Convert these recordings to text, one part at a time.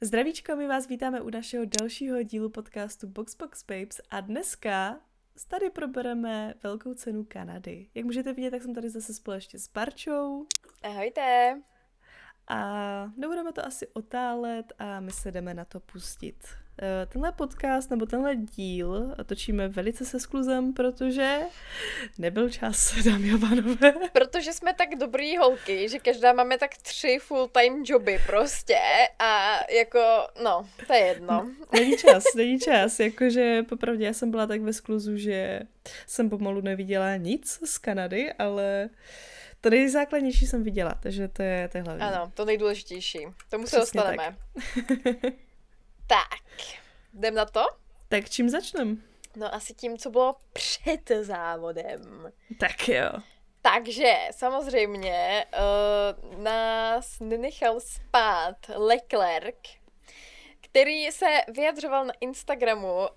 Zdravíčko, my vás vítáme u našeho dalšího dílu podcastu Box Babes a dneska tady probereme velkou cenu Kanady. Jak můžete vidět, tak jsem tady zase společně s Barčou. Ahojte. A nebudeme to asi otálet a my se jdeme na to pustit. Tenhle podcast nebo tenhle díl točíme velice se skluzem, protože nebyl čas, dámy a pánové. Protože jsme tak dobrý holky, že každá máme tak 3 full-time joby prostě a jako, no, to je jedno. Není čas, jakože popravdě já jsem byla tak ve skluzu, že jsem pomalu neviděla nic z Kanady, ale to nejzákladnější jsem viděla, takže to je hlavní. Ano, to nejdůležitější. Tomu se dostaneme. Tak, jdem na to? Tak čím začnem? No asi tím, co bylo před závodem. Tak jo. Takže samozřejmě nás nenechal spát Leclerc, který se vyjadřoval na Instagramu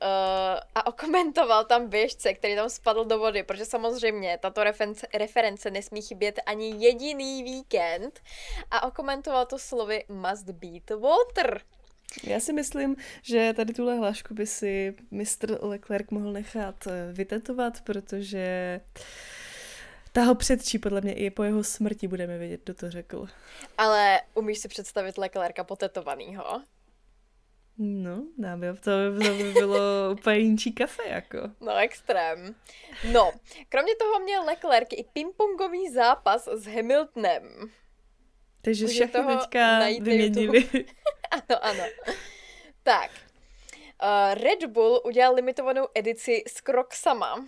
a okomentoval tam běžce, který tam spadl do vody, protože samozřejmě tato reference nesmí chybět ani jediný víkend a okomentoval to slovy must beat water. Já si myslím, že tady tuhle hlášku by si mistr Leclerc mohl nechat vytetovat, protože ta ho předčí, podle mě i po jeho smrti budeme vědět, kdo to řekl. Ale umíš si představit Leclerca potetovanýho? No, to by bylo úplně jinčí kafe, jako. No, extrém. No, kromě toho měl Leclerc i pingpongový zápas s Hamiltonem. Takže všechny teďka vyměnili. Ano. Tak. Red Bull udělal limitovanou edici s Crocsama.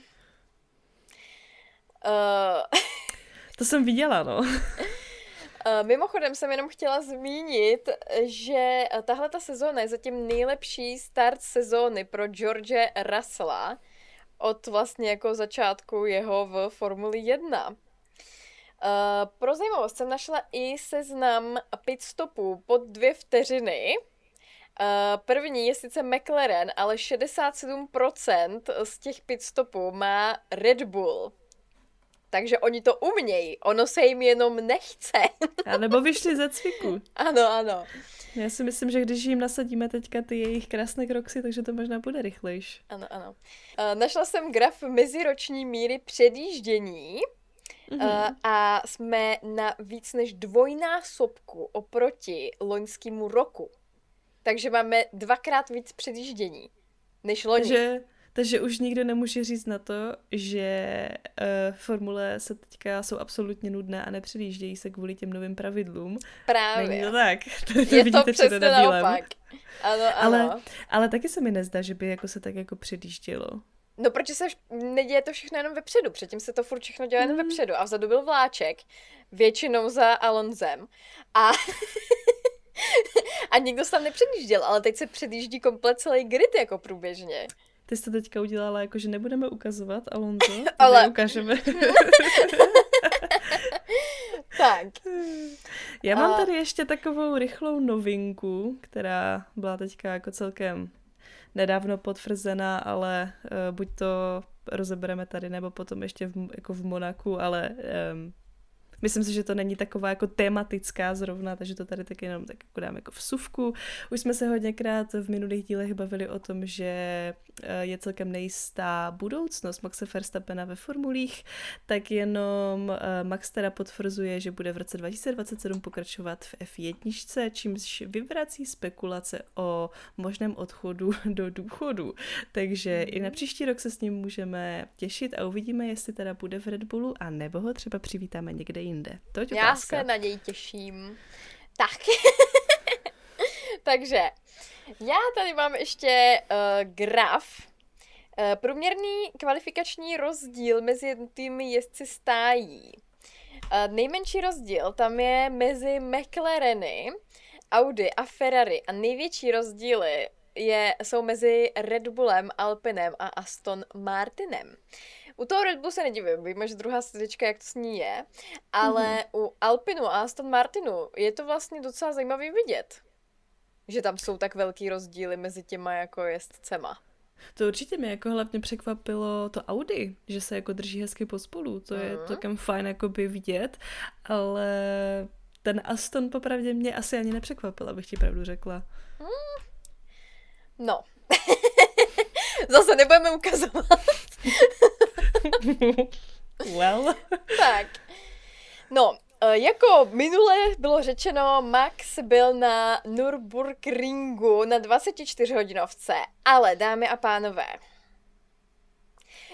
To jsem viděla, no. Mimochodem jsem jenom chtěla zmínit, že tahleta sezóna je zatím nejlepší start sezóny pro George Russella od vlastně jako začátku jeho v Formuli 1. Pro zajímavost jsem našla i seznam pitstopů pod 2 vteřiny. První je sice McLaren, ale 67% z těch pitstopů má Red Bull. Takže oni to umějí, ono se jim jenom nechce. A nebo vyšli ze cviku. Ano. Já si myslím, že když jim nasadíme teďka ty jejich krásné kroksy, takže to možná bude rychlejš. Ano. Našla jsem graf meziroční míry předjíždění a jsme na víc než 2násobku oproti loňskému roku. Takže máme 2x víc předjíždění než loni. Takže už nikdo nemůže říct na to, že formule se teďka jsou absolutně nudné a nepředjíždějí se kvůli těm novým pravidlům. Právě. Není to tak. Je to přesně naopak. Ano. Ale taky se mi nezdá, že by jako se tak jako předjíždělo. No, protože se neděje to všechno jenom vepředu, předtím se to furt všechno dělá jenom vepředu a vzadu byl vláček, většinou za Alonsem a nikdo se tam nepředjížděl, ale teď se předjíždí komplet celý grid jako průběžně. Ty jsi to teďka udělala, jako že nebudeme ukazovat Alonso, ale ukážeme. Tak. Já mám tady ještě takovou rychlou novinku, která byla teďka jako celkem nedávno potvrzená, ale buď to rozebereme tady, nebo potom ještě jako v Monaku, ale myslím si, že to není taková jako tematická zrovna, takže to tady taky jenom tak jako dám jako vsuvku. Už jsme se hodněkrát v minulých dílech bavili o tom, že je celkem nejistá budoucnost Maxe Verstappena ve formulích, tak jenom Max teda potvrzuje, že bude v roce 2027 pokračovat v F1, čímž vyvrací spekulace o možném odchodu do důchodu. Takže i na příští rok se s ním můžeme těšit a uvidíme, jestli teda bude v Red Bullu, a nebo ho třeba přivítáme někde jinde. Toť já otázka. se na něj těším. Tak. Takže já tady mám ještě graf. Průměrný kvalifikační rozdíl mezi jednotlivými jezdci stájí. Nejmenší rozdíl tam je mezi McLareny, Audi a Ferrari a největší rozdíly jsou mezi Red Bullem, Alpinem a Aston Martinem. U toho Red Bullu se nedivím, víme, že druhá sedačka, jak to s ní je, ale u Alpinu a Aston Martinu je to vlastně docela zajímavý vidět, že tam jsou tak velký rozdíly mezi těma jako jezdcema. To určitě mě jako hlavně překvapilo to Audi, že se jako drží hezky pospolu, to je celkem fajn jakoby vidět, ale ten Aston popravdě mě asi ani nepřekvapil, abych ti pravdu řekla. No. Zase nebudeme ukazovat. Well. Tak. No, jako minule bylo řečeno, Max byl na Nürburgringu na 24hodinovce, ale dámy a pánové,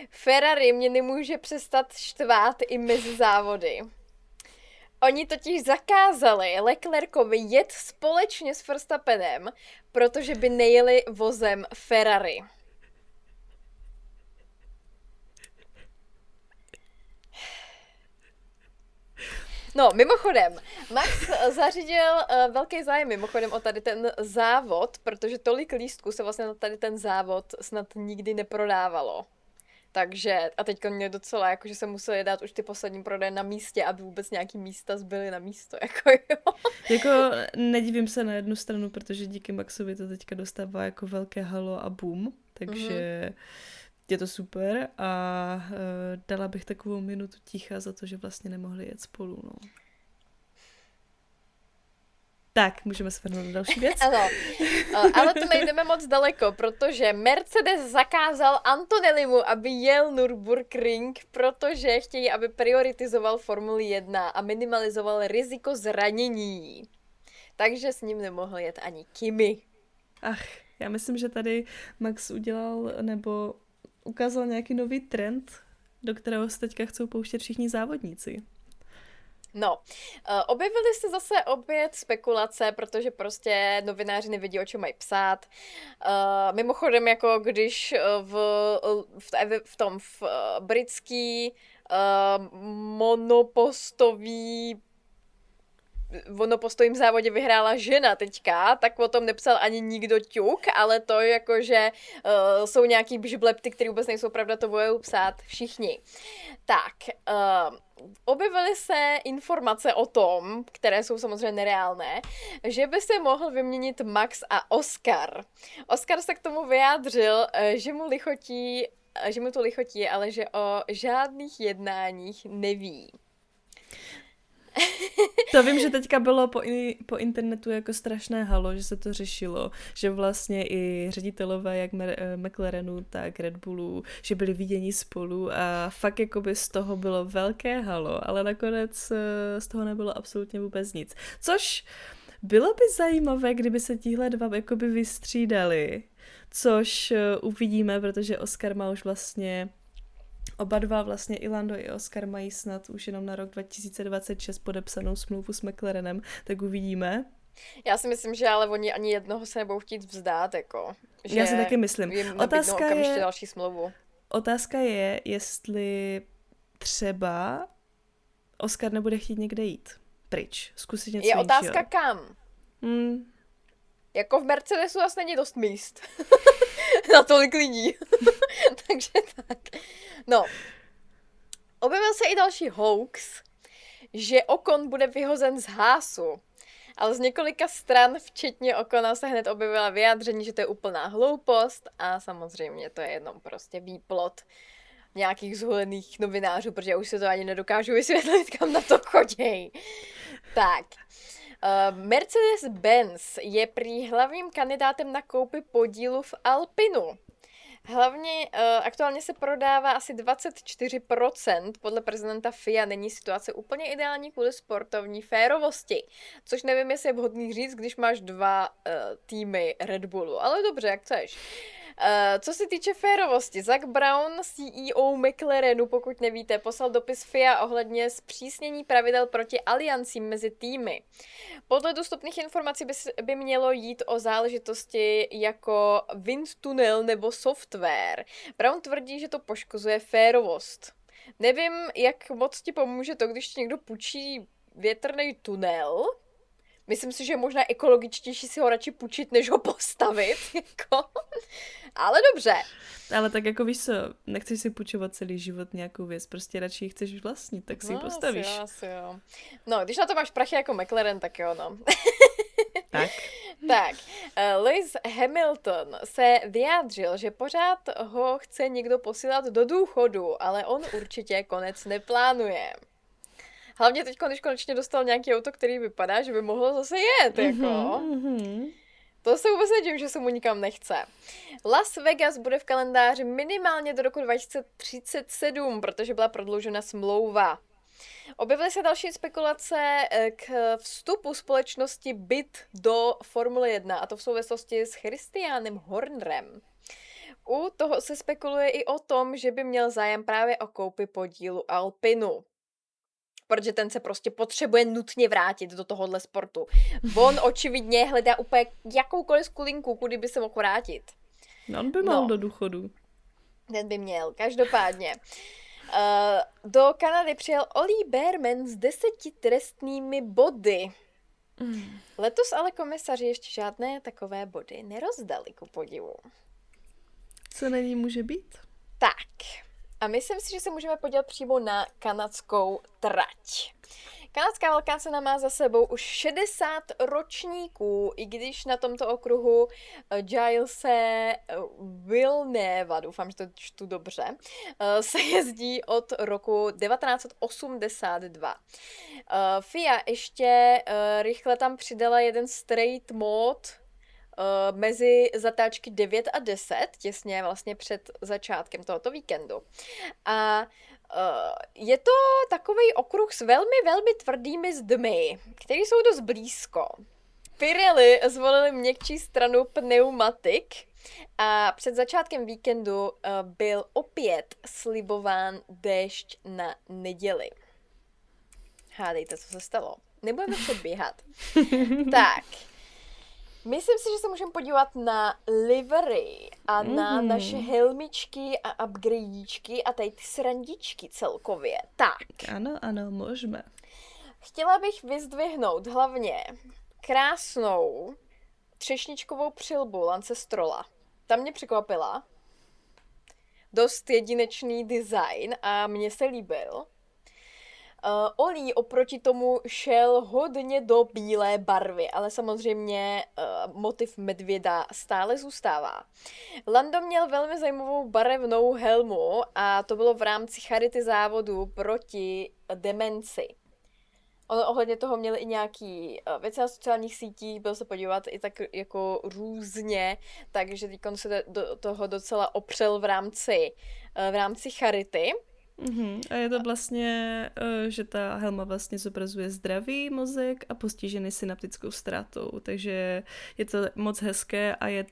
Ferrari mě nemůže přestat štvát i mezi závody. Oni totiž zakázali Leclercovi jet společně s Verstappenem, protože by nejeli vozem Ferrari. No, mimochodem, Max zařídil velký zájem mimochodem o tady ten závod, protože tolik lístků se vlastně na tady ten závod snad nikdy neprodávalo. Takže, a teďka mě docela, jakože se museli dát už ty poslední prodeje na místě, aby vůbec nějaký místa zbyly na místo, jako jo. Jako nedivím se na jednu stranu, protože díky Maxovi to teďka dostává jako velké halo a boom, takže je to super a dala bych takovou minutu ticha za to, že vlastně nemohli jet spolu, no. Tak, můžeme se vrhnout na další věc. Ano, ale to nejdeme moc daleko, protože Mercedes zakázal Antonellimu, aby jel Nürburgring, protože chtějí, aby prioritizoval Formuli 1 a minimalizoval riziko zranění. Takže s ním nemohl jet ani Kimi. Ach, já myslím, že tady Max udělal nebo ukázal nějaký nový trend, do kterého se teďka chcou pouštět všichni závodníci. No, objevily se zase opět spekulace, protože prostě novináři nevědí, o čem mají psát. Mimochodem, jako když v britský monopostovým závodě vyhrála žena teďka, tak o tom nepsal ani nikdo ťuk, ale to jako, že jsou nějaký bžblepty, které vůbec nejsou pravda, to budou psát všichni. Tak, objevily se informace o tom, které jsou samozřejmě nereálné, že by se mohl vyměnit Max a Oscar. Oscar se k tomu vyjádřil, že mu to lichotí, ale že o žádných jednáních neví. To vím, že teďka bylo po internetu jako strašné halo, že se to řešilo, že vlastně i ředitelové jak McLarenu, tak Red Bullu, že byli viděni spolu a fakt jakoby z toho bylo velké halo, ale nakonec z toho nebylo absolutně vůbec nic. Což bylo by zajímavé, kdyby se tihle dva jakoby vystřídali, což uvidíme, protože Oscar má už vlastně oba dva, vlastně i Lando i Oscar, mají snad už jenom na rok 2026 podepsanou smlouvu s McLarenem, tak uvidíme. Já si myslím, že ale oni ani jednoho se nebudou chtít vzdát, jako. Že já si taky myslím. Další smlouvu. Otázka je, jestli třeba Oscar nebude chtít někde jít pryč, zkusit něco Je jiného. otázka kam? Jako v Mercedesu asi není dost míst. Na tolik lidí. Takže tak. No. Objevil se i další hoax, že Ocon bude vyhozen z Haasu. Ale z několika stran, včetně Ocona, se hned objevila vyjádření, že to je úplná hloupost a samozřejmě to je jenom prostě výplot nějakých zhulených novinářů, protože už se to ani nedokážu vysvětlit, kam na to choděj. Tak. Mercedes-Benz je prý hlavním kandidátem na koupi podílu v Alpinu. Hlavně aktuálně se prodává asi 24%, podle prezidenta FIA není situace úplně ideální kvůli sportovní férovosti. Což nevím, jestli je vhodný říct, když máš dva týmy Red Bullu, ale dobře, jak chceš. Co se týče férovosti, Zak Brown, CEO McLarenu, pokud nevíte, poslal dopis FIA ohledně zpřísnění pravidel proti aliancím mezi týmy. Podle dostupných informací by mělo jít o záležitosti jako wind tunnel nebo software. Brown tvrdí, že to poškozuje férovost. Nevím, jak moc ti pomůže to, když ti někdo půjčí větrný tunel. Myslím si, že je možná ekologičtější si ho radši půjčit, než ho postavit, jako. Ale dobře. Ale tak jako víš co, nechceš si půjčovat celý život nějakou věc, prostě radši ji chceš vlastnit, tak si ji postavíš. Asi jo. No, když na to máš prachy jako McLaren, tak jo, no. Tak. Tak, Lewis Hamilton se vyjádřil, že pořád ho chce někdo posílat do důchodu, ale on určitě konec neplánuje. Hlavně teď, když konečně dostal nějaký auto, který vypadá, že by mohlo zase jet, jako. To se vůbec nedivím, že se mu nikam nechce. Las Vegas bude v kalendáři minimálně do roku 2037, protože byla prodloužena smlouva. Objevily se další spekulace k vstupu společnosti BIT do Formule 1, a to v souvislosti s Christianem Hornerem. U toho se spekuluje i o tom, že by měl zájem právě o koupi podílu Alpinu. Protože ten se prostě potřebuje nutně vrátit do tohohle sportu. On očividně hledá úplně jakoukoliv skulinku, kudy by se mohl vrátit. No, on by mohl do důchodu. Ten by měl, každopádně. Do Kanady přijel Ollie Bearman s 10 trestnými body. Letos ale komisaři ještě žádné takové body nerozdali, ku podivu. Co na ní může být? Tak, a myslím si, že se můžeme podívat přímo na kanadskou trať. Kanadská velká cena má za sebou už 60 ročníků, i když na tomto okruhu Gilese Villeneuve, doufám, že to čtu dobře, se jezdí od roku 1982. FIA ještě rychle tam přidala jeden straight mod mezi zatáčky 9 a 10, těsně vlastně před začátkem tohoto víkendu. A je to takový okruh s velmi, velmi tvrdými zdmi, které jsou dost blízko. Pirelli zvolili měkčí stranu pneumatik a před začátkem víkendu byl opět slibován déšť na neděli. Hádejte, co se stalo. Nebudeme předbíhat. Tak. Myslím si, že se můžeme podívat na livery a na naše helmičky a upgradíčky a tady ty srandičky celkově. Tak. Ano, můžeme. Chtěla bych vyzdvihnout hlavně krásnou třešničkovou přilbu Lance Strolla. Ta mě překvapila. Dost jedinečný design a mně se líbil. Ollie oproti tomu šel hodně do bílé barvy, ale samozřejmě motiv medvěda stále zůstává. Lando měl velmi zajímavou barevnou helmu a to bylo v rámci charity závodu proti demenci. Ohledně toho měli i nějaký věci na sociálních sítích, byl se podívat i tak jako různě, takže teď se do toho docela opřel v rámci charity. A je to vlastně, že ta helma vlastně zobrazuje zdravý mozek a postižený synaptickou ztrátou, takže je to moc hezké a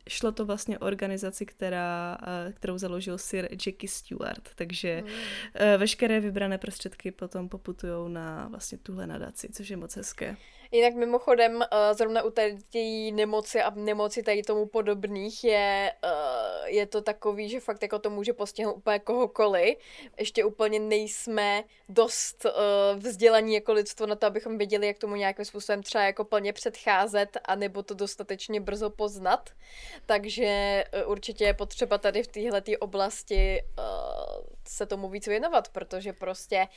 šlo to vlastně o organizaci, kterou založil Sir Jackie Stewart, takže veškeré vybrané prostředky potom poputujou na vlastně tuhle nadaci, což je moc hezké. Jinak mimochodem, zrovna u tady nemoci a nemoci tady tomu podobných je to takový, že fakt jako to může postihnout úplně kohokoliv. Ještě úplně nejsme dost vzdělaní jako lidstvo na to, abychom věděli, jak tomu nějakým způsobem třeba jako plně předcházet, anebo to dostatečně brzo poznat. Takže určitě je potřeba tady v téhletý oblasti se tomu víc věnovat, protože prostě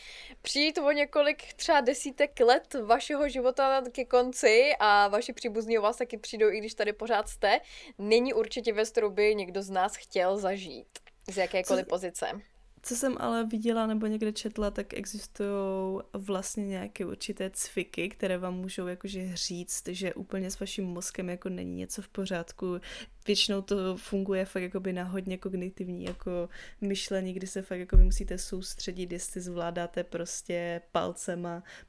přijít o několik třeba desítek let vašeho života ke konci a vaši příbuzní o vás taky přijdou, i když tady pořád jste, není určitě věc, kterou by někdo z nás chtěl zažít z jakékoliv pozice. Co jsem ale viděla nebo někde četla, tak existují vlastně nějaké určité cviky, které vám můžou jakože říct, že úplně s vaším mozkem jako není něco v pořádku. Většinou to funguje fakt jakoby na hodně kognitivní jako myšlení, kdy se fakt jakoby musíte soustředit, jestli zvládáte prostě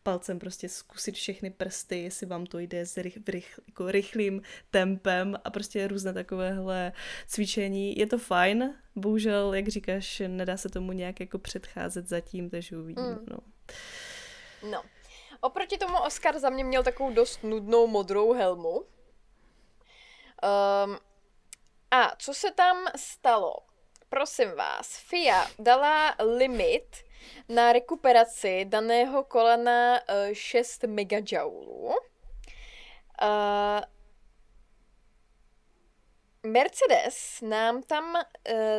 palcem prostě zkusit všechny prsty, jestli vám to jde jako rychlým tempem a prostě různé takovéhle cvičení. Je to fajn, bohužel, jak říkáš, nedá se tomu nějak jako předcházet zatím, takže uvidíme. No. Oproti tomu Oscar za mě měl takovou dost nudnou modrou helmu. A co se tam stalo? Prosím vás, FIA dala limit na rekuperaci daného kolena 6 megajoulů. Mercedes nám tam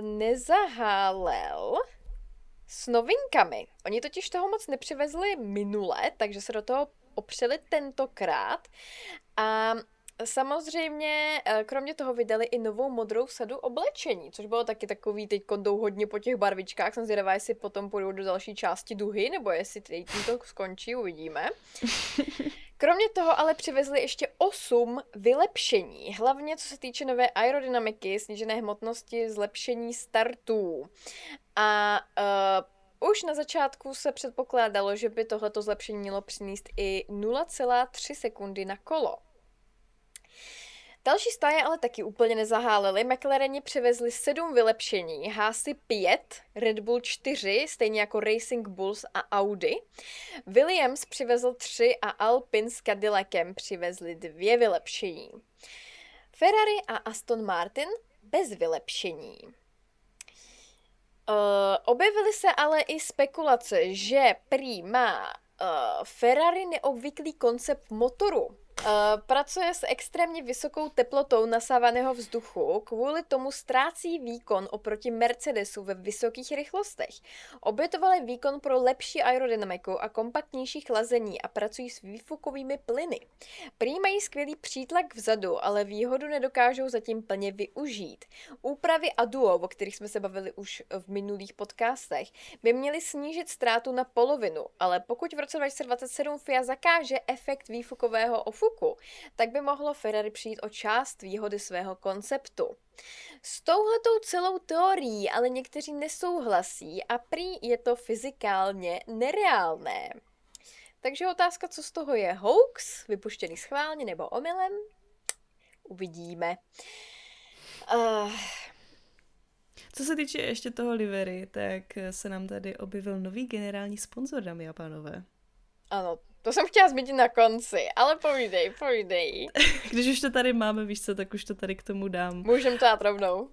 nezahálel s novinkami. Oni totiž toho moc nepřivezli minule, takže se do toho opřeli tentokrát. A samozřejmě kromě toho vydali i novou modrou sadu oblečení, což bylo taky takový, teď jdou hodně po těch barvičkách, jsem zvědavá, jestli potom půjdou do další části duhy, nebo jestli teď to skončí, uvidíme. Kromě toho ale přivezli ještě 8 vylepšení, hlavně co se týče nové aerodynamiky, snížené hmotnosti, zlepšení startů. A už na začátku se předpokládalo, že by tohleto zlepšení mělo přinést i 0,3 sekundy na kolo. Další stáje ale taky úplně nezaháleli. McLareni přivezli 7 vylepšení, Haasi 5, Red Bull 4, stejně jako Racing Bulls a Audi. Williams přivezl 3 a Alpine s Cadillacem přivezli 2 vylepšení. Ferrari a Aston Martin bez vylepšení. Objevily se ale i spekulace, že prý má Ferrari neobvyklý koncept motoru. Pracuje s extrémně vysokou teplotou nasávaného vzduchu, kvůli tomu ztrácí výkon oproti Mercedesu ve vysokých rychlostech. Obětovali výkon pro lepší aerodynamiku a kompaktnější chlazení a pracují s výfukovými plyny. Prý mají skvělý přítlak vzadu, ale výhodu nedokážou zatím plně využít. Úpravy ADUO, o kterých jsme se bavili už v minulých podcastech, by měly snížit ztrátu na polovinu, ale pokud v roce 2027 FIA zakáže efekt výfukového ofuku, tak by mohlo Ferrari přijít o část výhody svého konceptu. S touhletou celou teorií ale někteří nesouhlasí a prý je to fyzikálně nereálné. Takže otázka, co z toho je hoax, vypuštěný schválně nebo omylem, uvidíme. Co se týče ještě toho livery, tak se nám tady objevil nový generální sponzor, dámy a pánové. Ano, to jsem chtěla zmínit na konci, ale povídej. Když už to tady máme, víš co, tak už to tady k tomu dám. Můžem to dát rovnou.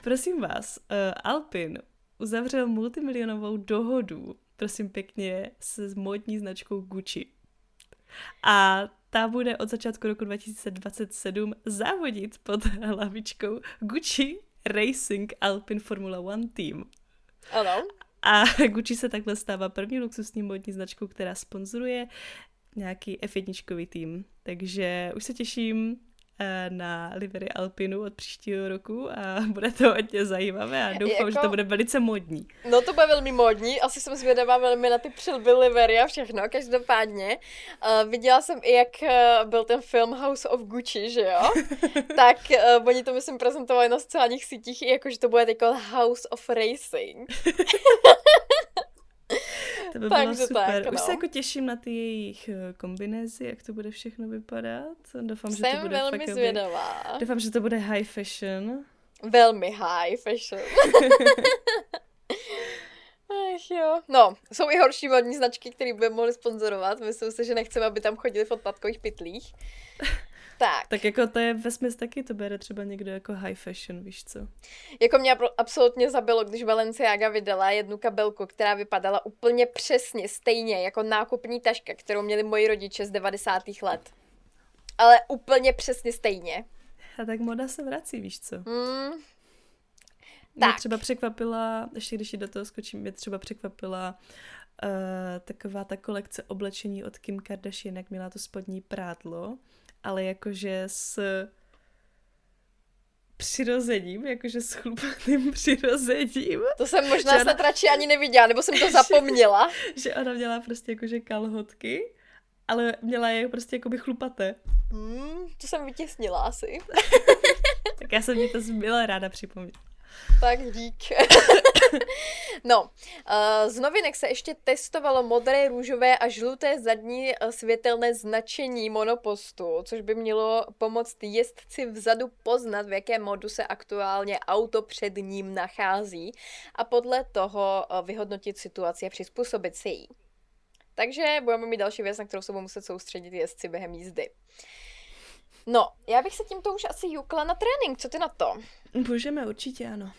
Prosím vás, Alpine uzavřel multimilionovou dohodu, prosím pěkně, s módní značkou Gucci. A ta bude od začátku roku 2027 závodit pod hlavičkou Gucci Racing Alpine Formula One Team. Ano. A Gucci se takhle stává první luxusní módní značkou, která sponzoruje nějaký F1 tým. Takže už se těším na livery Alpinu od příštího roku a bude to hodně zajímavé a doufám, že to bude velice módní. No to bude velmi módní, asi jsem zvědavá velmi na ty přilby livery a všechno, každopádně. Viděla jsem i, jak byl ten film House of Gucci, že jo? Tak oni to myslím prezentovali na sociálních sítích i jako, že to bude jako House of Racing. To by bylo super. Už se jako těším na ty jejich kombinézy, jak to bude všechno vypadat. Doufám, že to bude velmi zvědavá. Doufám, že to bude high fashion. Velmi high fashion. Ach jo. No, jsou i horší modní značky, které by mohly sponzorovat. Myslím si, že nechceme, aby tam chodili v odpadkových pytlích. Tak jako to je vesměs taky, to bere třeba někdo jako high fashion, víš co? Jako mě absolutně zabilo, když Balenciaga vydala jednu kabelku, která vypadala úplně přesně stejně jako nákupní taška, kterou měli moji rodiče z 90. let. Ale úplně přesně stejně. A tak moda se vrací, víš co? Tak. Mě třeba překvapila, ještě když do toho skočím, mě třeba překvapila taková ta kolekce oblečení od Kim Kardashian, jak měla to spodní prádlo, ale jakože s přirozením, jakože s chlupatým přirozením. To jsem možná snad radši ani neviděla, nebo jsem to zapomněla. Že ona měla prostě jakože kalhotky, ale měla je prostě jakoby chlupaté. To jsem vytěsnila asi. Tak já jsem mi to byla ráda připomněla. Tak dík. No, z novinek se ještě testovalo modré, růžové a žluté zadní světelné značení monopostu, což by mělo pomoct jezdci vzadu poznat, v jakém modu se aktuálně auto před ním nachází a podle toho vyhodnotit situaci a přizpůsobit si ji. Takže budeme mít další věc, na kterou se budou muset soustředit jezdci během jízdy. No, já bych se tímto už asi jukla na trénink, co ty na to? Můžeme, určitě ano.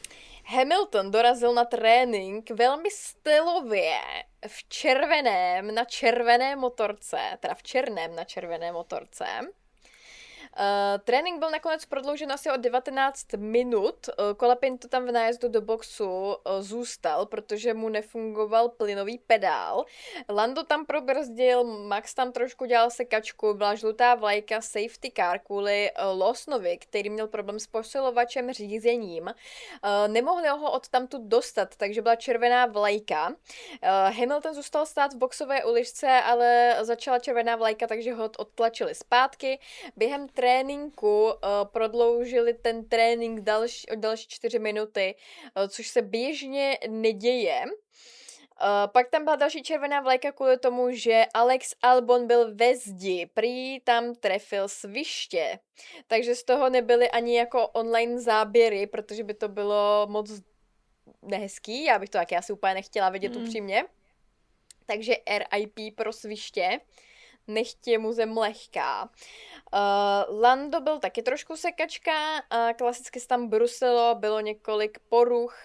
Hamilton dorazil na trénink velmi stylově v černém na červené motorce. Trénink byl nakonec prodloužen asi o 19 minut. Colapinto tam v nájezdu do boxu zůstal, protože mu nefungoval plynový pedál. Lando tam probrzdil, Max tam trošku dělal sekačku, byla žlutá vlajka safety car kvůli Lawsonovi, který měl problém s posilovačem řízením. Nemohli ho odtamtud dostat, takže byla červená vlajka. Hamilton zůstal stát v boxové uličce, ale začala červená vlajka, takže ho odtlačili zpátky. Během tréninku prodloužili ten trénink o další 4 minuty, což se běžně neděje. Pak tam byla další červená vlajka kvůli tomu, že Alex Albon byl ve zdi, prý tam trefil sviště. Takže z toho nebyly ani jako online záběry, protože by to bylo moc nehezký, já bych to taky asi úplně nechtěla vidět upřímně. Takže RIP pro sviště, nechtě mu zem lehká. Lando byl taky trošku sekačka, klasicky se tam brusilo, bylo několik poruch,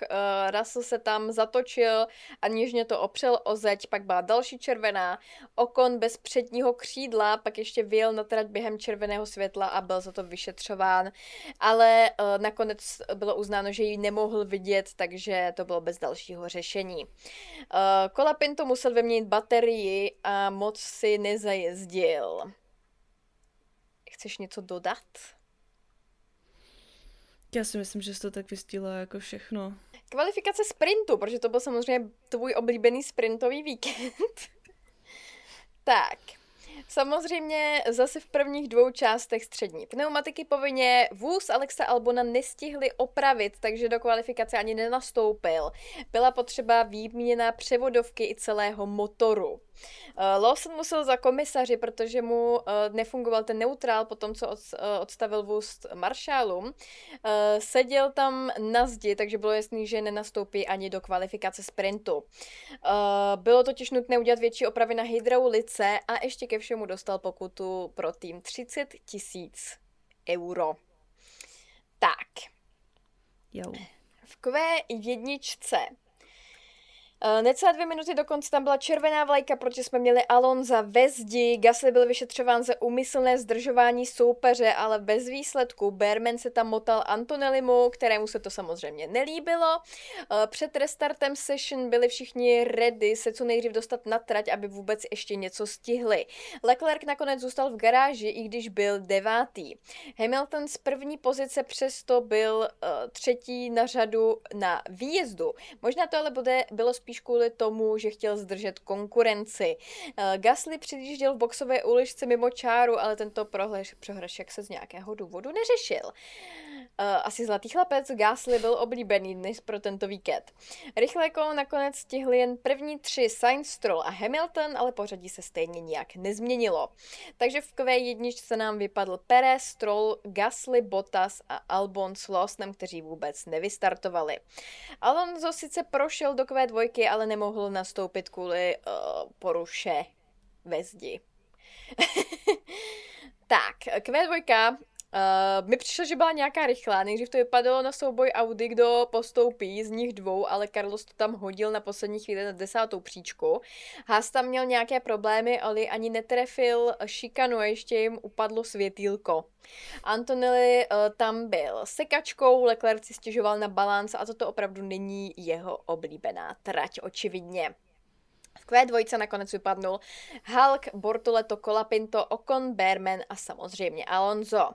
Russell se tam zatočil a něžně to opřel o zeď, pak byla další červená, Ocon bez předního křídla, pak ještě vyjel na trať během červeného světla a byl za to vyšetřován, ale nakonec bylo uznáno, že ji nemohl vidět, takže to bylo bez dalšího řešení. Colapinto musel vyměnit baterii a moc si nezajezdil. Chceš něco dodat? Já si myslím, že jsi to tak vystihla jako všechno. Kvalifikace sprintu, protože to byl samozřejmě tvůj oblíbený sprintový víkend. Tak, samozřejmě zase v prvních 2 částech střední pneumatiky povinně vůz Alexe Albona nestihli opravit, takže do kvalifikace ani nenastoupil. Byla potřeba výměna převodovky i celého motoru. Lawson musel za komisaři, protože mu nefungoval ten neutrál po tom, co odstavil vůz maršálům. Seděl tam na zdi, takže bylo jasný, že nenastoupí ani do kvalifikace sprintu. Bylo totiž nutné udělat větší opravy na hydraulice a ještě ke všemu dostal pokutu pro tým 30 000 €. Tak. Jo. V Q1 necelé 2 minuty dokonce tam byla červená vlajka, protože jsme měli Alonza ve zdi, Gasly byl vyšetřován za úmyslné zdržování soupeře, ale bez výsledku. Behrman se tam motal Antonellimu, kterému se to samozřejmě nelíbilo. Před restartem session byli všichni ready se co nejdřív dostat na trať, aby vůbec ještě něco stihli. Leclerc nakonec zůstal v garáži, i když byl 9. Hamilton z první pozice přesto byl 3. na řadu na výjezdu. Možná to ale bylo spíš kvůli tomu, že chtěl zdržet konkurenci. Gasly přijížděl v boxové uličce mimo čáru, ale tento prohřešek se z nějakého důvodu neřešil. Asi zlatý chlapec, Gasly byl oblíbený dnes pro tento víkend. Rychlé kolo nakonec stihli jen první 3 Sainz, Stroll a Hamilton, ale pořadí se stejně nijak nezměnilo. Takže v Q1 se nám vypadl Perez, Stroll, Gasly, Bottas a Albon s Lawsonem, kteří vůbec nevystartovali. Alonso sice prošel do Q2, ale nemohl nastoupit kvůli poruše ve zdi. Tak, Q2 mi přišlo, že byla nějaká rychlá. Nejdřív to vypadalo na souboj Audi, kdo postoupí z nich 2, ale Carlos to tam hodil na poslední chvíli na 10. příčku. Haas tam měl nějaké problémy, ale ani netrefil šikanu a ještě jim upadlo světýlko. Antonelli tam byl sekačkou, Leclerc si stěžoval na balans a toto opravdu není jeho oblíbená trať, očividně. V Q2 nakonec vypadnul Hulk, Bortoleto, Colapinto, Ocon, Behrman a samozřejmě Alonso.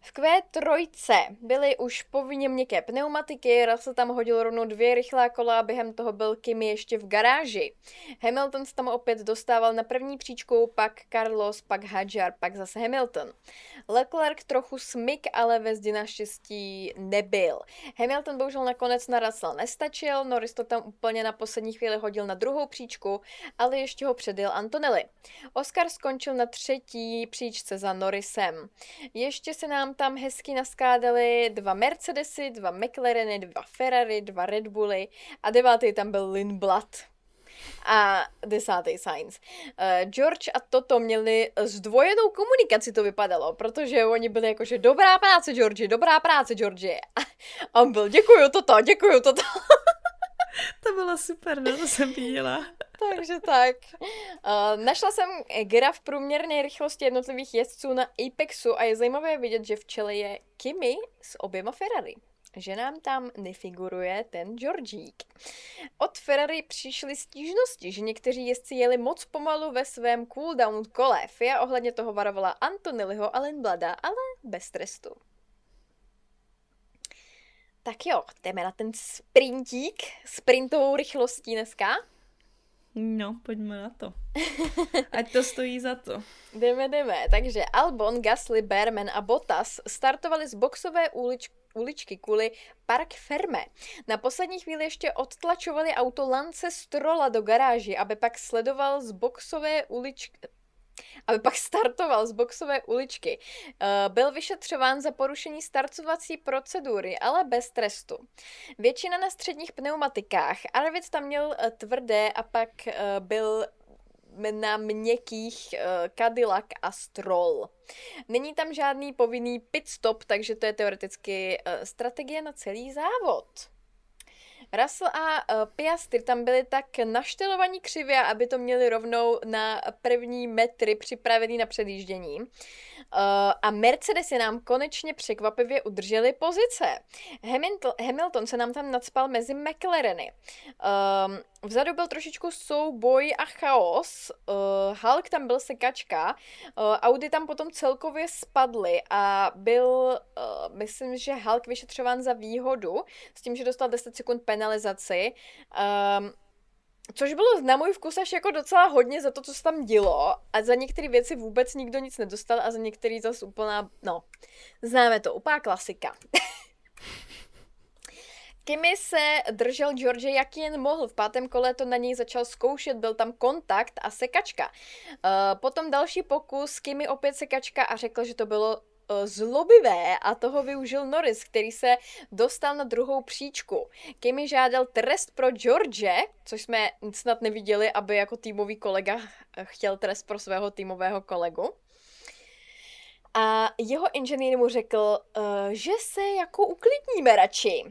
V Q3 byly už povinně měkké pneumatiky, Russell tam hodil rovnou 2 rychlá kola a během toho byl Kimi ještě v garáži. Hamilton se tam opět dostával na první příčku, pak Carlos, pak Hadjar, pak zase Hamilton. Leclerc trochu smyk, ale ve zdi naštěstí nebyl. Hamilton bohužel nakonec na Russell nestačil, Norris to tam úplně na poslední chvíli hodil na druhou příčku, ale ještě ho předjel Antonelli. Oscar skončil na 3. příčce za Norrisem. Ještě se nám tam hezky naskládali 2 Mercedesy, 2 McLareny, 2 Ferrari, 2 Red Bully a 9. tam byl Lindblad a 10. Sainz. George a Toto měli zdvojenou komunikaci, to vypadalo, protože oni byli jakože dobrá práce, George. A on byl děkuju Toto. To bylo super, no to jsem viděla. Takže tak. Našla jsem graf průměrné rychlosti jednotlivých jezdců na Apexu a je zajímavé vidět, že v čele je Kimi s oběma Ferrari. Že nám tam nefiguruje ten Georgík. Od Ferrari přišly stížnosti, že někteří jezdci jeli moc pomalu ve svém cooldown kole. FIA ohledně toho varovala Antonelliho a Lindblada, ale bez trestu. Tak jo, jdeme na ten sprintík, sprintovou rychlostí dneska. No, pojďme na to. Ať to stojí za to. Jdeme. Takže Albon, Gasly, Behrman a Bottas startovali z boxové uličky kvůli Parc Fermé. Na poslední chvíli ještě odtlačovali auto Lance Strolla do garáži, aby pak startoval z boxové uličky. Byl vyšetřován za porušení startovací procedury, ale bez trestu. Většina na středních pneumatikách. Arvid tam měl tvrdé a pak byl na měkkých Cadillac a Stroll. Není tam žádný povinný pit stop, takže to je teoreticky strategie na celý závod. Russell a Piastri tam byli tak naštelovaní křivě, aby to měli rovnou na první metry připravený na předjíždění. A Mercedesy nám konečně překvapivě udrželi pozice. Hamilton se nám tam nacpal mezi McLareny. Vzadu byl trošičku souboj a chaos. Hulk tam byl sekačka. Audi tam potom celkově spadly a byl, myslím, že Hulk vyšetřován za výhodu, s tím, že dostal 10 sekund penalizaci. Což bylo na můj vkus až jako docela hodně za to, co se tam dělo, a za některé věci vůbec nikdo nic nedostal a za některé zase úplná, známe to, úplná klasika. Kimi se držel George jak jen mohl, v 5. kole to na něj začal zkoušet, byl tam kontakt a sekačka. Potom další pokus, Kimi opět sekačka a řekl, že to bylo zlobivé a toho využil Norris, který se dostal na druhou příčku. Kimi žádal trest pro George, což jsme snad neviděli, aby jako týmový kolega chtěl trest pro svého týmového kolegu. A jeho inženýr mu řekl, že se jako uklidníme radši.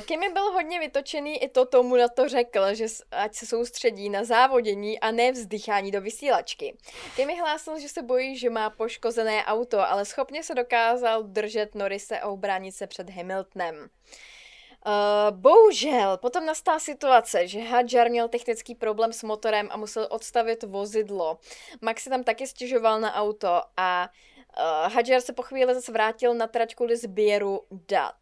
Kimi byl hodně vytočený, i to tomu na to řekl, že ať se soustředí na závodění a ne vzdychání do vysílačky. Kimi hlásil, že se bojí, že má poškozené auto, ale schopně se dokázal držet Norrise a ubránit se před Hamiltonem. Bohužel, potom nastala situace, že Hadjar měl technický problém s motorem a musel odstavit vozidlo. Max si tam taky stěžoval na auto a Hadjar se po chvíli zase vrátil na trať kvůli sběru dat.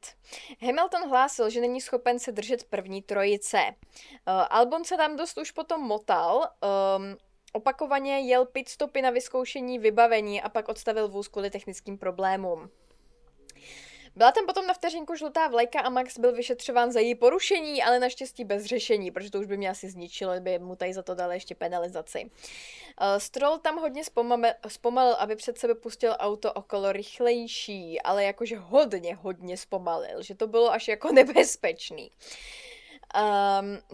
Hamilton hlásil, že není schopen se držet první trojice. Albon se tam dost už potom motal, opakovaně jel pit stopy na vyzkoušení vybavení a pak odstavil vůz kvůli technickým problémům. Byla tam potom na vteřinku žlutá vlajka a Max byl vyšetřován za její porušení, ale naštěstí bez řešení, protože to už by mě asi zničilo, by mu tady za to dali ještě penalizaci. Stroll tam hodně zpomalil, aby před sebe pustil auto okolo rychlejší, ale jakože hodně zpomalil, že to bylo až jako nebezpečný.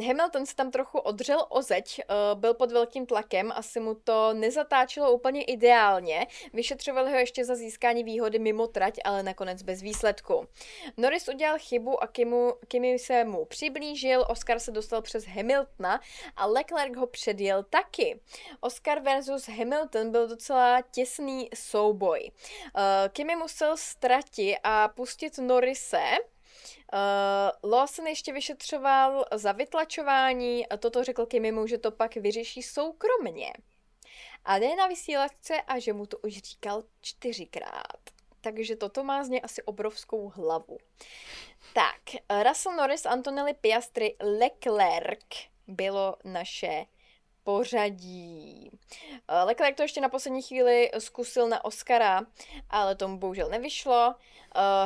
Hamilton se tam trochu odřel o zeď, byl pod velkým tlakem, asi mu to nezatáčelo úplně ideálně, vyšetřoval ho ještě za získání výhody mimo trať, ale nakonec bez výsledku. Norris udělal chybu a Kimi se mu přiblížil, Oscar se dostal přes Hamiltona a Leclerc ho předjel taky. Oscar versus Hamilton byl docela těsný souboj. Kimi musel ztratit a pustit Norrise. Lawson ještě vyšetřoval za vytlačování a toto řekl Kimimu, že to pak vyřeší soukromně. A ne na vysílačce a že mu to už říkal 4krát. Takže toto má z něj asi obrovskou hlavu. Tak, Russell, Norris, Antonelli, Piastri, Leclerc bylo naše pořadí. Leclerc to ještě na poslední chvíli zkusil na Oscara, ale tomu bohužel nevyšlo.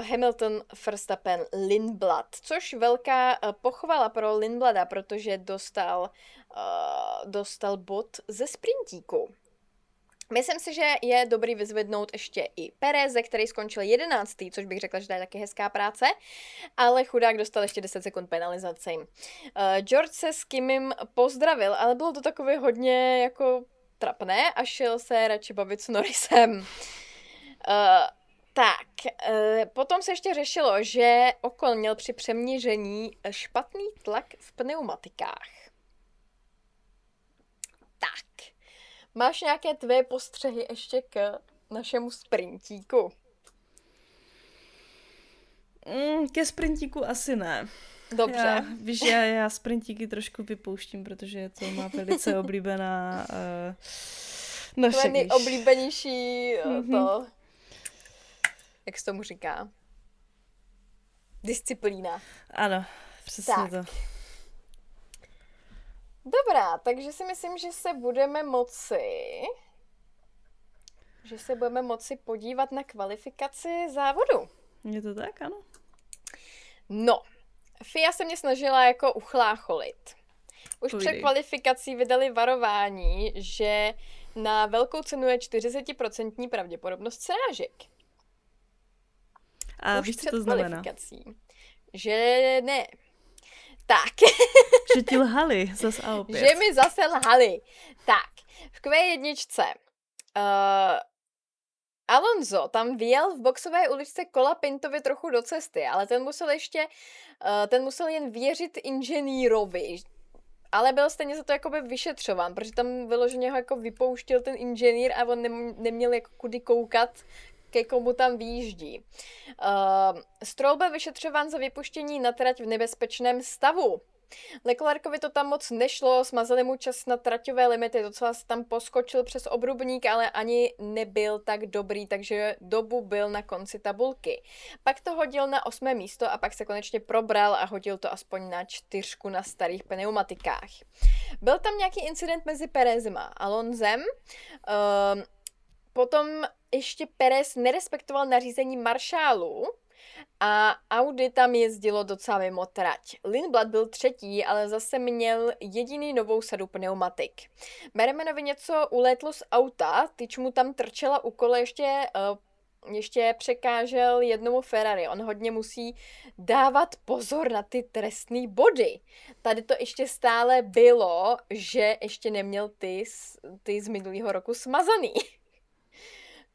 Hamilton, Verstappen, Lindblad, což velká pochvala pro Lindblada, protože dostal bod ze sprintíku. Myslím si, že je dobrý vyzvednout ještě i Pereze, který skončil 11., což bych řekla, že to je taky hezká práce, ale chudák dostal ještě 10 sekund penalizaci. George se s Kimim pozdravil, ale bylo to takové hodně jako trapné a šel se radši bavit s Norrisem. Potom se ještě řešilo, že Ocon měl při přeměření špatný tlak v pneumatikách. Tak. Máš nějaké tvé postřehy ještě k našemu sprintíku? Ke sprintíku asi ne. Dobře. Víš, já sprintíky trošku vypouštím, protože je to má velice oblíbená naše, To je nejoblíbenější to, jak se tomu říká? Disciplína. Ano, přesně tak. to. Dobrá, takže si myslím, že se budeme moci podívat na kvalifikaci závodu. Je to tak, ano? No, FIA se mě snažila jako uchlácholit. Už před kvalifikací vydali varování, že na velkou cenu je 40% pravděpodobnost srážek. A už víš, před co to znamená? Že ne. Tak. Že ti lhali zas a opět. Že mi zase lhali. Tak, v Q1 Alonso tam vyjel v boxové uličce Colapintovi trochu do cesty, ale ten musel jen věřit inženýrovi, ale byl stejně za to jakoby vyšetřován, protože tam vyloženě ho jako vypouštěl ten inženýr a on neměl jako kudy koukat, ke komu tam výjíždí. Stroll byl vyšetřován za vypuštění na trať v nebezpečném stavu. Leclercovi to tam moc nešlo, smazali mu čas na traťové limity, docela se tam poskočil přes obrubník, ale ani nebyl tak dobrý, takže dobu byl na konci tabulky. Pak to hodil na 8. místo a pak se konečně probral a hodil to aspoň na 4 na starých pneumatikách. Byl tam nějaký incident mezi Perezem a Alonsem, potom ještě Perez nerespektoval nařízení maršálů, a Audi tam jezdilo docela mimo trať. Lindblad byl 3., ale zase měl jediný novou sadu pneumatik. Beremanovi něco ulétlo z auta, tyč mu tam trčela u kola, ještě překážel jednomu Ferrari. On hodně musí dávat pozor na ty trestný body. Tady to ještě stále bylo, že ještě neměl ty z minulého roku smazaný.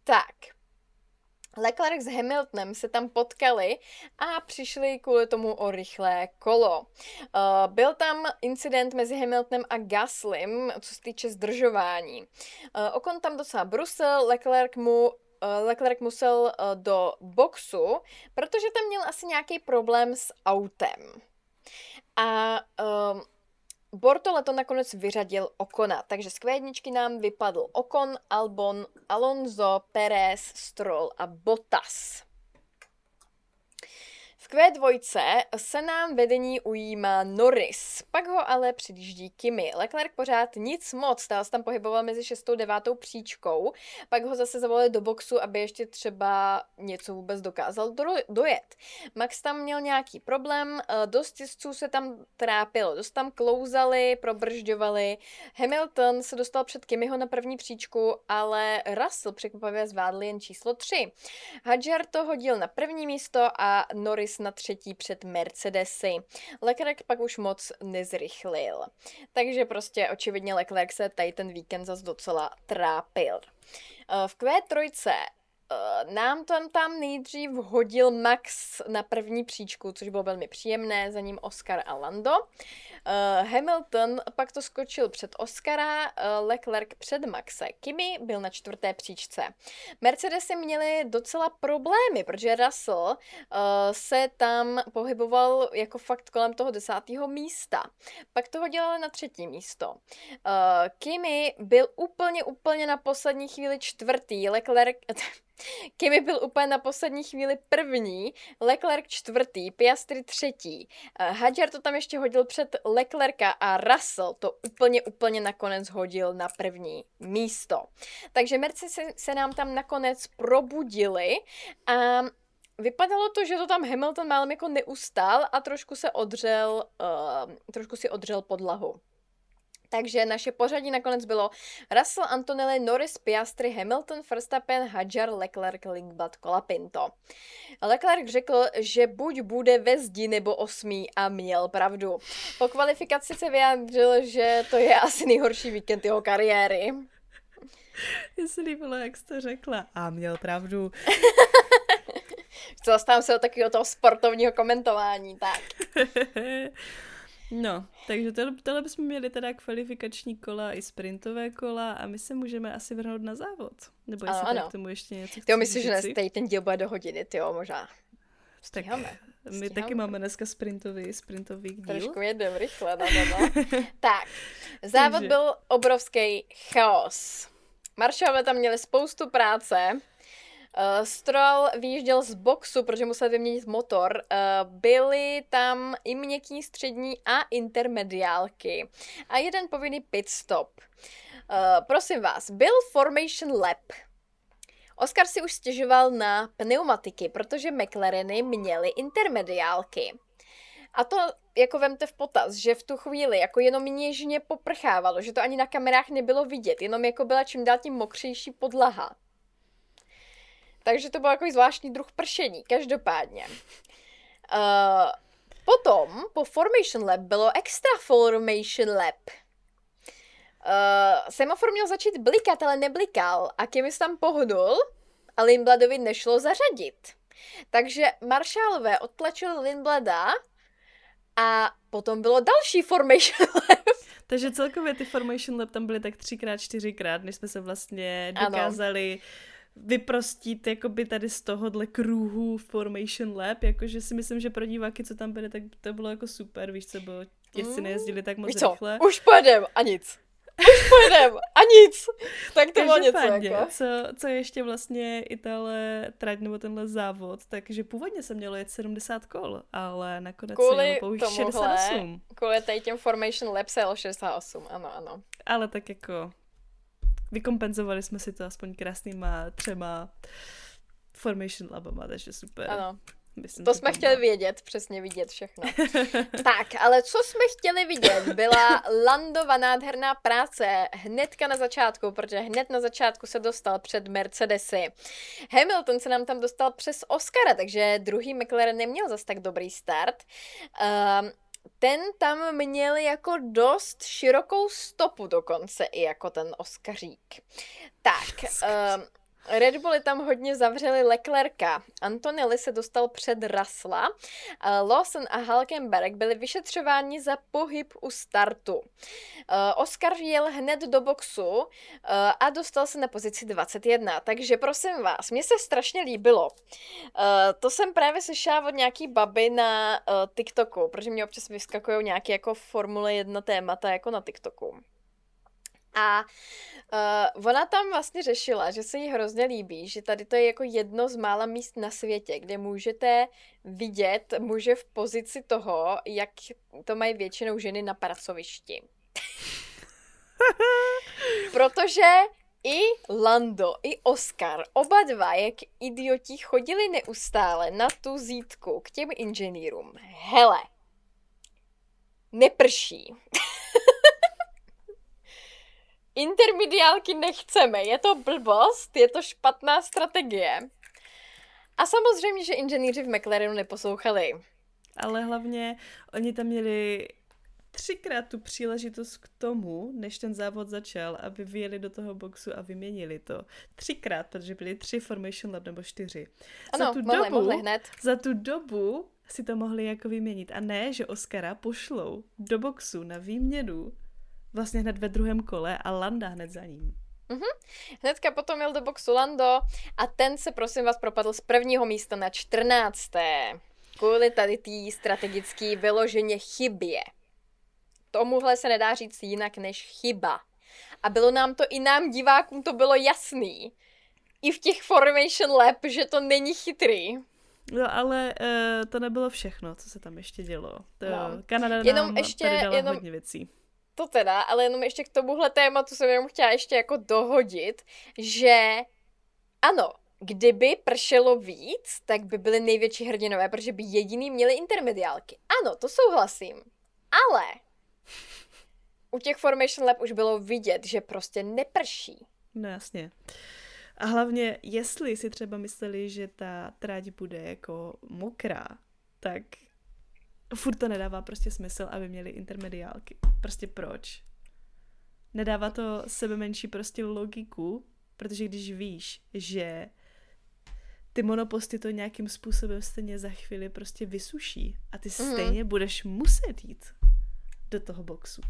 Tak. Leclerc s Hamiltonem se tam potkali a přišli kvůli tomu o rychlé kolo. Byl tam incident mezi Hamiltonem a Gaslym, co se týče zdržování. Ocon tam docela brusil, Leclerc musel do boxu, protože tam měl asi nějaký problém s autem. A Bortolo to nakonec vyřadil Ocona, takže z Q1 nám vypadl Ocon, Albon, Alonso, Perez, Stroll a Bottas. V Q2 se nám vedení ujímá Norris, pak ho ale předjíždí Kimi. Leclerc pořád nic moc, stále se tam pohyboval mezi 6. a 9. příčkou, pak ho zase zavolali do boxu, aby ještě třeba něco vůbec dokázal dojet. Max tam měl nějaký problém, dost jezdců se tam trápilo, dost tam klouzali, probržďovali. Hamilton se dostal před Kimiho na první příčku, ale Russell překvapivě zvládl jen číslo 3. Hadjar to hodil na první místo a Norris na 3. před Mercedesy. Leclerc pak už moc nezrychlil. Takže prostě očividně Leclerc se tady ten víkend zas docela trápil. V Q3 nám tam nejdřív hodil Max na první příčku, což bylo velmi příjemné, za ním Oscar a Lando. Hamilton pak to skočil před Oscara, Leclerc před Maxe. Kimi byl na 4. příčce. Mercedesy měly docela problémy, protože Russell se tam pohyboval jako fakt kolem toho 10. místa. Pak to hodil ale na 3. místo. Kimi byl úplně na poslední chvíli 4. Kimi byl úplně na poslední chvíli 1., Leclerc 4., Piastri 3. Hadjar to tam ještě hodil před Leclerca a Russell to úplně nakonec hodil na 1. místo. Takže Mercedes se nám tam nakonec probudili a vypadalo to, že to tam Hamilton málem jako neustál a trošku si odřel podlahu. Takže naše pořadí nakonec bylo Russell, Antonelli, Norris, Piastri, Hamilton, Verstappen, Hadjar, Leclerc, Lindblad, Colapinto. Leclerc řekl, že buď bude ve zdi nebo 8. a měl pravdu. Po kvalifikaci se vyjádřil, že to je asi nejhorší víkend jeho kariéry. Mně se líbilo, jak jsi to řekla. A měl pravdu. Zastávám se od takového toho sportovního komentování, tak. No, takže tohle bychom měli teda kvalifikační kola i sprintové kola a my se můžeme asi vrhnout na závod. Nebo jestli ano. k tomu ještě něco chceš Jo, myslím, že říci? tady ten díl bude do hodiny, tyjo, možná. Tak Stíháme. my taky máme dneska sprintový díl. Trošku jedem rychle, no. Tak, závod byl obrovský chaos. Maršálové tam měli spoustu práce. Stroll vyjížděl z boxu, protože musel vyměnit motor. Byly tam i měkký, střední a intermediálky. A jeden povinný pit stop. Prosím vás, byl Formation Lap. Oscar si už stěžoval na pneumatiky, protože McLareny měly intermediálky. A to jako vemte v potaz, že v tu chvíli jako jenom něžně poprchávalo, že to ani na kamerách nebylo vidět, jenom jako byla čím dál tím mokřejší podlaha. Takže to byl jako zvláštní druh pršení, každopádně. Potom po Formation Lap bylo Extra Formation Lap. Semafor měl začít blikat, ale neblikal a Kimi se tam pohnul a Lindbladovi nešlo zařadit. Takže maršálové odtlačili Lindblada a potom bylo další Formation Lap. Takže celkově ty Formation Lap tam byly tak 3x, 4x, než jsme se vlastně dokázali vyprostit jakoby tady z tohohle kruhu Formation Lap, jakože si myslím, že pro diváky, co tam byly, tak to bylo jako super, víš co, bylo, jezdci nejezdili tak moc rychle. Už pojedem a nic. A nic. Tak to bylo něco jako. Co ještě vlastně i tahle trať nebo tenhle závod, takže původně se mělo jet 70 kol, ale nakonec se jelo pouhých 68. Kvůli tady těm Formation Lap se jelo 68, ano. Ale tak jako vykompenzovali jsme si to aspoň krásnýma 3 Formation Labama, takže super. Ano. Myslím, to jsme chtěli vědět, přesně vidět všechno. Tak, ale co jsme chtěli vidět, byla Landova nádherná práce hnedka na začátku, protože hned na začátku se dostal před Mercedesy. Hamilton se nám tam dostal přes Oscara, takže druhý McLaren neměl zas tak dobrý start. Ten tam měl jako dost širokou stopu dokonce, i jako ten Oscařík. Tak, Red Bulli tam hodně zavřeli Leclerca. Antonelli se dostal před Russella. Lawson a Hülkenberg byli vyšetřováni za pohyb u startu. Oscar jel hned do boxu a dostal se na pozici 21. Takže prosím vás, mně se strašně líbilo. To jsem právě slyšela od nějaký baby na TikToku, protože mě občas vyskakují nějaké jako Formule 1 témata jako na TikToku. A ona tam vlastně řešila, že se jí hrozně líbí, že tady to je jako jedno z mála míst na světě, kde můžete vidět muže v pozici toho, jak to mají většinou ženy na pracovišti. Protože i Lando, i Oscar, oba dva, jak idioti, chodili neustále na tu zítku k těm inženýrům. Hele, neprší. Intermediálky nechceme, je to blbost, je to špatná strategie. A samozřejmě, že inženýři v McLarenu neposlouchali. Ale hlavně oni tam měli 3krát tu příležitost k tomu, než ten závod začal, aby vyjeli do toho boxu a vyměnili to. 3krát, protože byly 3 Formation Lap nebo 4. Ano, mohli hned. Za tu dobu si to mohli jako vyměnit. A ne, že Oscara pošlou do boxu na výměnu vlastně hned ve druhém kole a Landa hned za ním. Hnedka potom jel do boxu Lando a ten se prosím vás propadl z prvního místa na 14. Kvůli tady tý strategický vyloženě chybě. Tomuhle se nedá říct jinak než chyba. A bylo nám to i nám divákům to bylo jasný. I v těch Formation Lap, že to není chytrý. No ale to nebylo všechno, co se tam ještě dělo. Kanada jenom nám ještě, tady dala hodně věcí. To teda, ale jenom ještě k tomuhle tématu jsem jenom chtěla ještě jako dohodit, že ano, kdyby pršelo víc, tak by byly největší hrdinové, protože by jediný měli intermediálky. Ano, to souhlasím. Ale u těch Formation Lap už bylo vidět, že prostě neprší. No jasně. A hlavně, jestli si třeba mysleli, že ta trať bude jako mokrá, tak furt to nedává prostě smysl, aby měli intermediálky. Prostě proč? Nedává to sebe menší prostě logiku, protože když víš, že ty monoposty to nějakým způsobem stejně za chvíli prostě vysuší a ty stejně budeš muset jít. do toho boxu.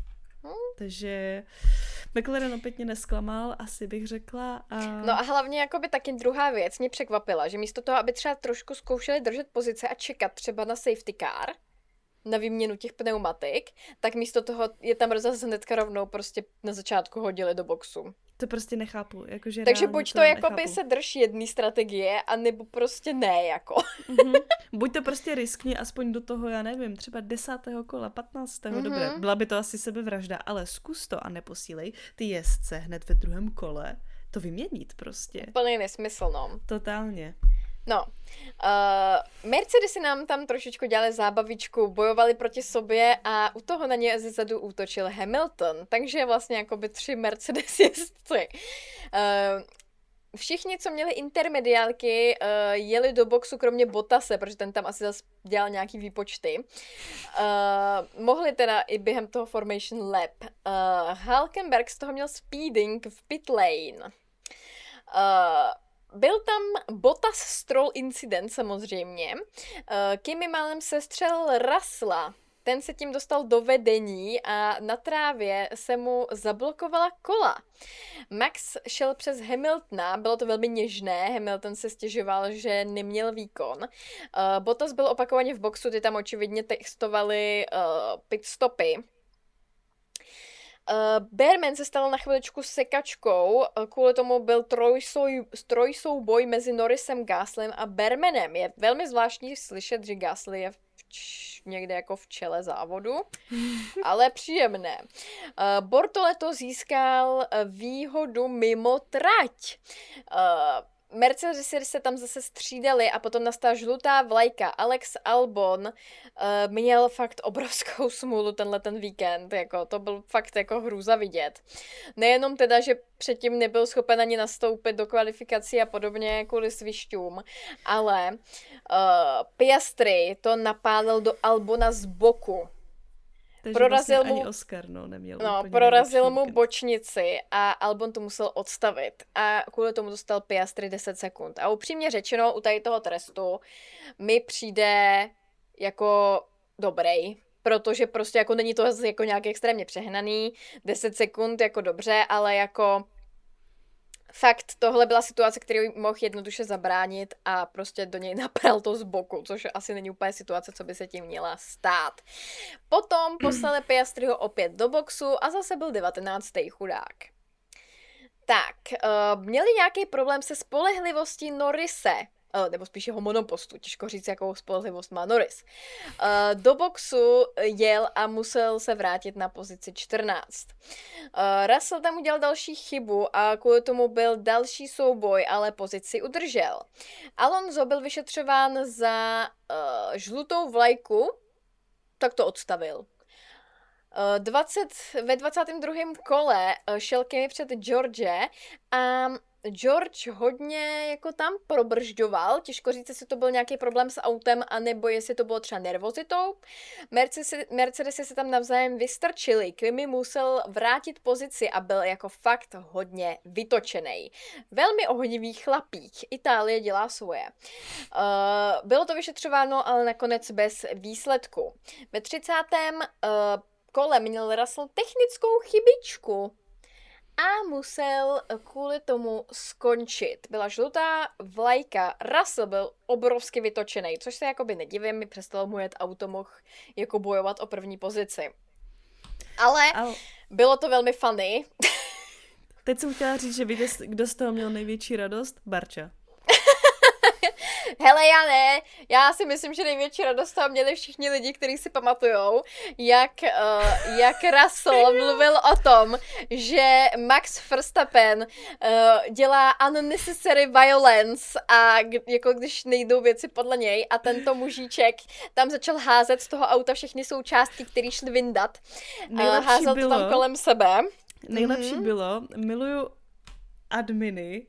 Takže McLaren opět mě nesklamal, asi bych řekla. No a hlavně jakoby taky druhá věc mě překvapila, že místo toho, aby třeba trošku zkoušeli držet pozice a čekat třeba na safety car, na výměnu těch pneumatik, tak místo toho je tam zase hnedka rovnou prostě na začátku hodili do boxu. To prostě nechápu. Jakože takže buď to jakoby se drž jedné strategie, anebo prostě ne, jako. Buď to prostě riskni aspoň do toho, já nevím, třeba 10. kola, 15. Dobré, byla by to asi sebevražda, ale zkus to a neposílej ty jezdce hned ve druhém kole to vyměnit prostě. Úplný nesmysl, no. Totálně. No, Mercedesy nám tam trošičku dělali zábavičku, bojovali proti sobě a u toho na ně zezadu útočil Hamilton, takže vlastně jakoby 3 Mercedes jezdci. Všichni, co měli intermediálky, jeli do boxu kromě Bottase, protože ten tam asi zase dělal nějaký výpočty. Mohli teda i během toho formation lap. Hülkenberg z toho měl speeding v pit lane. Byl tam Bottas-Stroll incident samozřejmě. Kimi málem sestřelil Russella. Ten se tím dostal do vedení a na trávě se mu zablokovala kola. Max šel přes Hamiltona, bylo to velmi něžné, Hamilton se stěžoval, že neměl výkon. Bottas byl opakovaně v boxu, ty tam očividně testovali pit stopy. Behrman se stal na chviličku sekačkou, kvůli tomu byl trojsouboj mezi Norrisem, Gaslym a Behrmanem. Je velmi zvláštní slyšet, že Gasly je někde jako v čele závodu, ale příjemné. Bortoleto získal výhodu mimo trať. Mercedesy se tam zase střídali a potom nastala žlutá vlajka. Alex Albon měl fakt obrovskou smůlu ten víkend, jako to byl fakt jako hrůza vidět. Nejenom teda, že předtím nebyl schopen ani nastoupit do kvalifikací a podobně kvůli svišťům, ale Piastri to napálil do Albona z boku. Prorazil vlastně mu ani Oscar, neměl. Prorazil mu bočnici a Albon to musel odstavit a kvůli tomu dostal Piastri 10 sekund. A upřímně řečeno, u tady toho trestu mi přijde jako dobrý, protože prostě jako není to jako nějak extrémně přehnaný, 10 sekund jako dobře, ale jako fakt tohle byla situace, kterou mohl jednoduše zabránit a prostě do něj napral to z boku, což asi není úplně situace, co by se tím měla stát. Potom poslali Piastriho opět do boxu a zase byl 19. chudák. Tak, měli nějaký problém se spolehlivostí Norrise, nebo spíš jeho monopostu, těžko říct, jakou spolehlivost má Norris. Do boxu jel a musel se vrátit na pozici 14. Russell tam udělal další chybu a kvůli tomu byl další souboj, ale pozici udržel. Alonso byl vyšetřován za žlutou vlajku, tak to odstavil. Ve 22. kole šel Kimi před George a George hodně jako tam probržďoval, těžko říct, jestli to byl nějaký problém s autem, anebo jestli to bylo třeba nervozitou. Mercedesy se tam navzájem vystrčili, Kimi musel vrátit pozici a byl jako fakt hodně vytočený. Velmi ohnivý chlapík, Itálie dělá svoje. Bylo to vyšetřováno, ale nakonec bez výsledku. Ve 30. kole měl Russell technickou chybičku a musel kvůli tomu skončit. Byla žlutá vlajka, Russell byl obrovsky vytočený, což se jakoby nedivím, mi přestalo mu jet auto, mohl jako bojovat o první pozici. Ale bylo to velmi funny. Teď jsem chtěla říct, že víte, kdo z toho měl největší radost? Barča. Hele, já ne. Já si myslím, že největší radost tam měli všichni lidi, kteří si pamatujou, jak Russell mluvil o tom, že Max Verstappen dělá unnecessary violence a jako když nejdou věci podle něj a tento mužíček tam začal házet z toho auta všechny součástky, které šly vyndat. Házel to tam kolem sebe. Nejlepší bylo, miluju adminy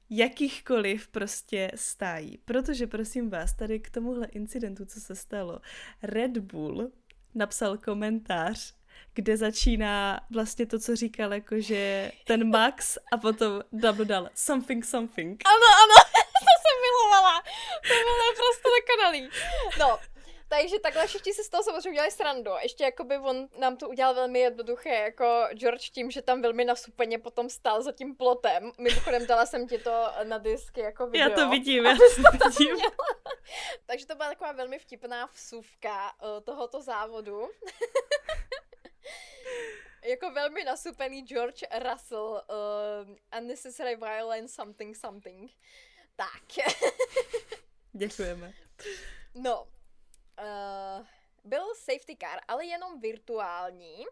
jakýchkoliv prostě stájí. Protože prosím vás, tady k tomuhle incidentu, co se stalo, Red Bull napsal komentář, kde začíná vlastně to, co říkal, jakože ten Max a potom dal something. Ano, to jsem milovala. To bylo prostě dokonalý. No, Takže takhle všichni si z toho samozřejmě udělali srandu. Ještě jakoby on nám to udělal velmi jednoduché, jako George tím, že tam velmi nasupeně potom stál za tím plotem. Mimochodem dala jsem ti to na disk jako video. Já to vidím. Takže to byla taková velmi vtipná vsuvka tohoto závodu. Jako velmi nasupený George Russell, unnecessary violence something. Tak. Děkujeme. No, byl safety car, ale jenom virtuální.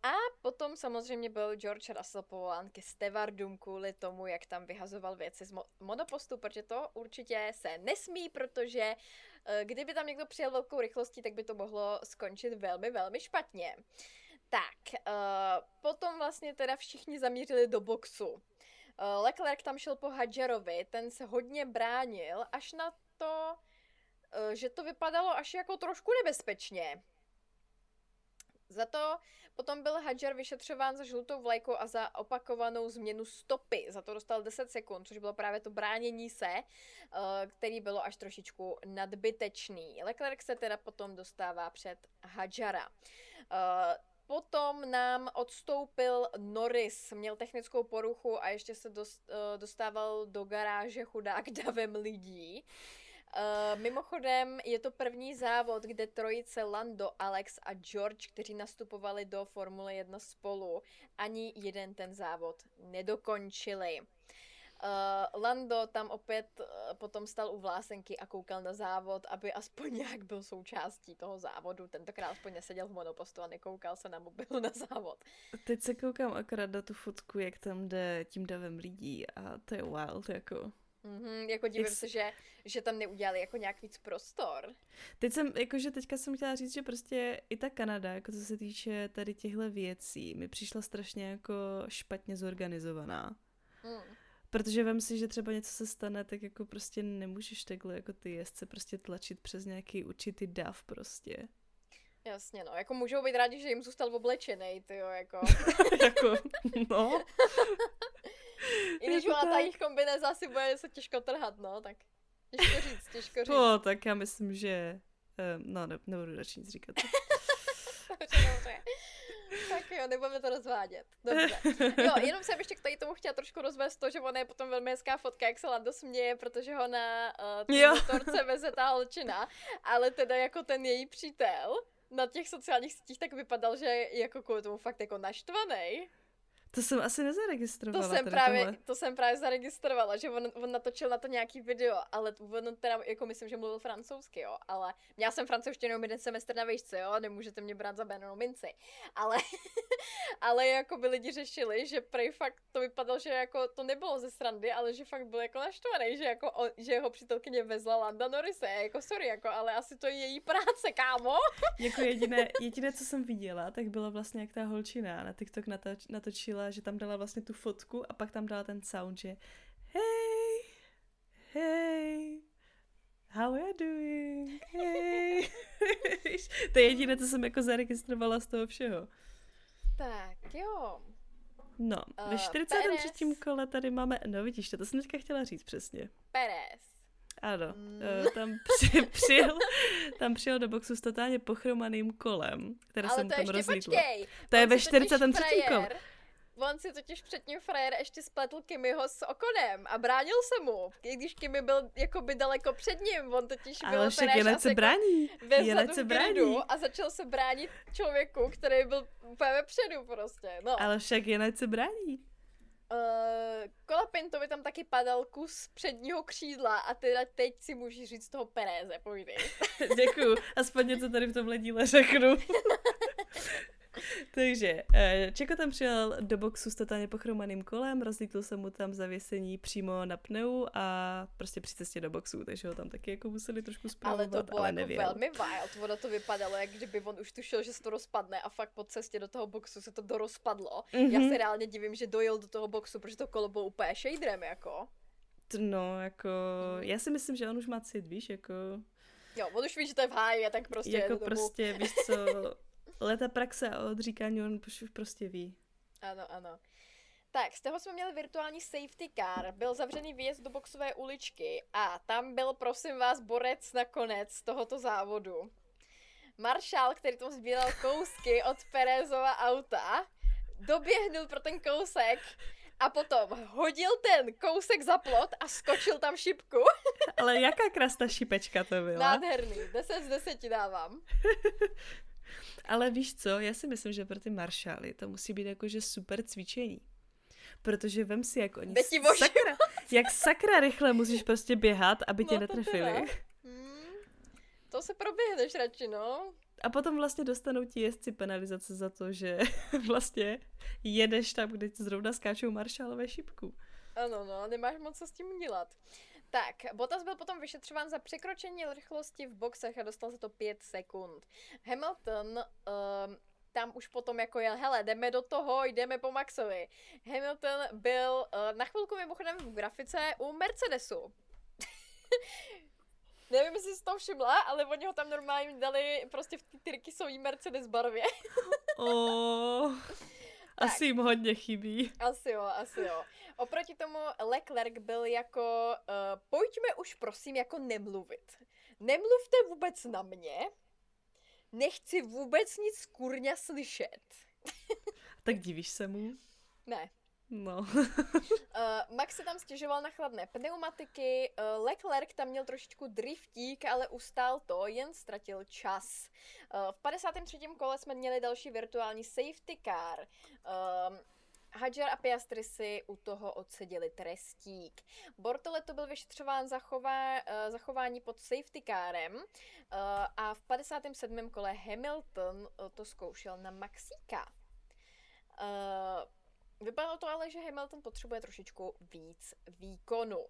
A potom samozřejmě byl George Russell povolán ke stevardům kvůli tomu, jak tam vyhazoval věci z monopostu, protože to určitě se nesmí, protože kdyby tam někdo přijel velkou rychlostí, tak by to mohlo skončit velmi, velmi špatně. Tak, potom vlastně teda všichni zamířili do boxu. Leclerc tam šel po Hadjarovi, ten se hodně bránil, až na to, že to vypadalo až jako trošku nebezpečně. Za to potom byl Hadjar vyšetřován za žlutou vlajkou a za opakovanou změnu stopy. Za to dostal 10 sekund, což bylo právě to bránění se, který bylo až trošičku nadbytečný. Leclerc se teda potom dostává před Hadjara. Potom nám odstoupil Norris, měl technickou poruchu a ještě se dostával do garáže chudák davem lidí. Mimochodem je to první závod, kde trojice Lando, Alex a George, kteří nastupovali do Formule 1 spolu, ani jeden ten závod nedokončili. Lando tam opět potom stal u vlásenky a koukal na závod, aby aspoň nějak byl součástí toho závodu. Tentokrát aspoň neseděl v monopostu a nekoukal se na mobilu na závod. Teď se koukám akorát na tu fotku, jak tam jde tím davem lidí a to je wild, jako. Jako divím se, že tam neudělali jako nějak víc prostor. Teďka jsem chtěla říct, že prostě i ta Kanada, jako co se týče tady těchto věcí, mi přišla strašně jako špatně zorganizovaná. Protože vem si, že třeba něco se stane, tak jako prostě nemůžeš takhle jako ty jezdce prostě tlačit přes nějaký určitý dav prostě. Jasně, no, jako můžou být rádi, že jim zůstal oblečenej, tyjo, jako. Jako, no. I když má ta jejich kombineza asi bude se těžko trhat, no, tak těžko říct. No, tak já myslím, že, nebudu radši nic říkat. Dobře. Tak jo, nebudeme to rozvádět. Dobře. Jo, jenom jsem ještě k tady tomu chtěla trošku rozvést to, že ona je potom velmi hezká fotka, jak se Lando směje, protože ho na motorce veze ta holčina, ale teda jako ten její přítel na těch sociálních sítích tak vypadal, že je jako kvůli tomu fakt jako naštvanej. To jsem asi nezaregistrovala. To jsem právě zaregistrovala, že on natočil na to nějaký video, ale on teda, jako myslím, že mluvil francouzsky, jo, ale já jsem francouzštinu jeden semestr na výšce, jo, nemůžete mě brát za bernou minci, ale jako by lidi řešili, že prej fakt to vypadalo, že jako to nebylo ze srandy, ale že fakt byl jako naštvaný, že jako že jeho přítelkyně vezla Landa Norrise, jako sorry, jako, ale asi to je její práce, kámo. Jako jediné, co jsem viděla, tak byla vlastně jak ta holčina na TikTok natočila, že tam dala vlastně tu fotku a pak tam dala ten sound, že hey, how are you doing? Hey. To je jediné, co jsem jako zaregistrovala z toho všeho. Tak jo. No, ve 43. kole tady máme, no vidíš, to jsem teďka chtěla říct přesně. Perez. Ano, tam přijel do boxu s totálně pochromaným kolem, které jsem tam rozlítla. To je ve 43. kole. On si totiž předtím frajer ještě spletl Kimiho s Okonem a bránil se mu, i když Kimi byl jakoby daleko před ním, on totiž byl ale však Jenec se brání. A začal se bránit člověku, který byl úplně vepředu prostě, no. Ale však Jenec se brání. Kolapintovi tam taky padal kus předního křídla a teda teď si můžeš říct toho Pereze, pojď. Děkuju, aspoň něco tady v tomhle díle řeknu. Takže Čeko tam přijel do boxu s totálně pochromaným kolem, rozlítl se mu tam zavěsení přímo na pneu a prostě při cestě do boxu, takže ho tam taky jako museli trošku zpravovat, ale to bylo jako nevěl. velmi wild, ono to vypadalo, jak kdyby on už tušil, že se to rozpadne a fakt po cestě do toho boxu se to dorozpadlo. Já se reálně divím, že dojel do toho boxu, protože to kolo bylo úplně shaderem, jako. No, jako, já si myslím, že on už má cit, víš, jako. Jo, on už ví, že to je v háji a tak prostě jako prostě, víš co, leta praxe a odříkání on už prostě ví. Ano. Tak, z toho jsme měli virtuální safety car, byl zavřený výjezd do boxové uličky a tam byl, prosím vás, borec nakonec tohoto závodu. Maršál, který tam sbíral kousky od Perezova auta, doběhnul pro ten kousek a potom hodil ten kousek za plot a skočil tam šipku. Ale jaká krásná šipečka to byla. Nádherný, 10 z 10 dávám. Ale víš co, já si myslím, že pro ty maršály to musí být jakože super cvičení. Protože vem si, jak oni jak sakra rychle musíš prostě běhat, aby tě netrefili. To se proběhneš radši, no. A potom vlastně dostanou ti jezdci penalizace za to, že vlastně jedeš tam, kde ti zrovna skáčou maršálové šipku. Ano, no, nemáš moc co s tím dělat. Tak, Bottas byl potom vyšetřován za překročení rychlosti v boxech a dostal za to 5 sekund. Hamilton tam už potom jako jel, hele, jdeme do toho, jdeme po Maxovi. Hamilton byl na chvilku mimochodem v grafice u Mercedesu. Nevím, jestli jsi to všimla, ale oni ho tam normálně dali prostě v té tyrkysový Mercedes barvě. Asi jim hodně chybí. Asi jo. Oproti tomu Leclerc byl jako, pojďme už prosím jako nemluvit. Nemluvte vůbec na mě, nechci vůbec nic kurňa slyšet. Tak divíš se mu? Ne. No. Max se tam stěžoval na chladné pneumatiky, Leclerc tam měl trošičku driftík, ale ustál to, jen ztratil čas. V 53. kole jsme měli další virtuální safety car. Hadjar a Piastri si u toho odseděli trestík. Bortoleto byl vyšetřován za chování pod safety carem a v 57. kole Hamilton to zkoušel na Maxíka. Vypadalo to ale, že Hamilton potřebuje trošičku víc výkonu.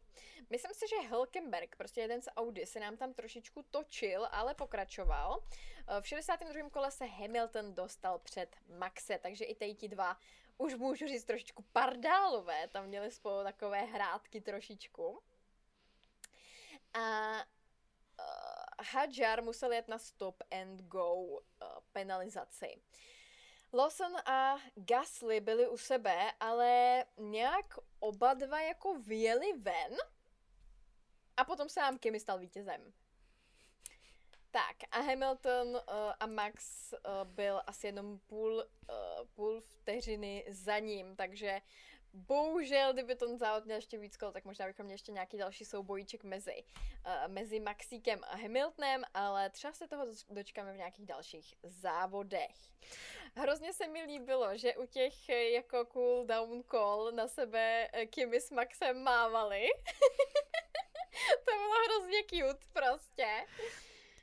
Myslím si, že Hülkenberg, prostě jeden z Audi, se nám tam trošičku točil, ale pokračoval. V 62. kole se Hamilton dostal před Maxe, takže i tady ti dva, už můžu říct trošičku pardálové, tam měli spolu takové hrátky trošičku. A Hadjar musel jet na stop and go penalizaci. Lawson a Gasly byli u sebe, ale nějak oba dva jako vyjeli ven a potom se nám Kimi stal vítězem. Tak a Hamilton a Max byl asi jenom půl vteřiny za ním, takže bohužel, kdyby ten závod měl ještě víc kol, tak možná bychom měli ještě nějaký další soubojíček mezi Maxíkem a Hamiltonem, ale třeba se toho dočkáme v nějakých dalších závodech. Hrozně se mi líbilo, že u těch jako cool down call na sebe Kimi s Maxem mávali. To bylo hrozně cute prostě.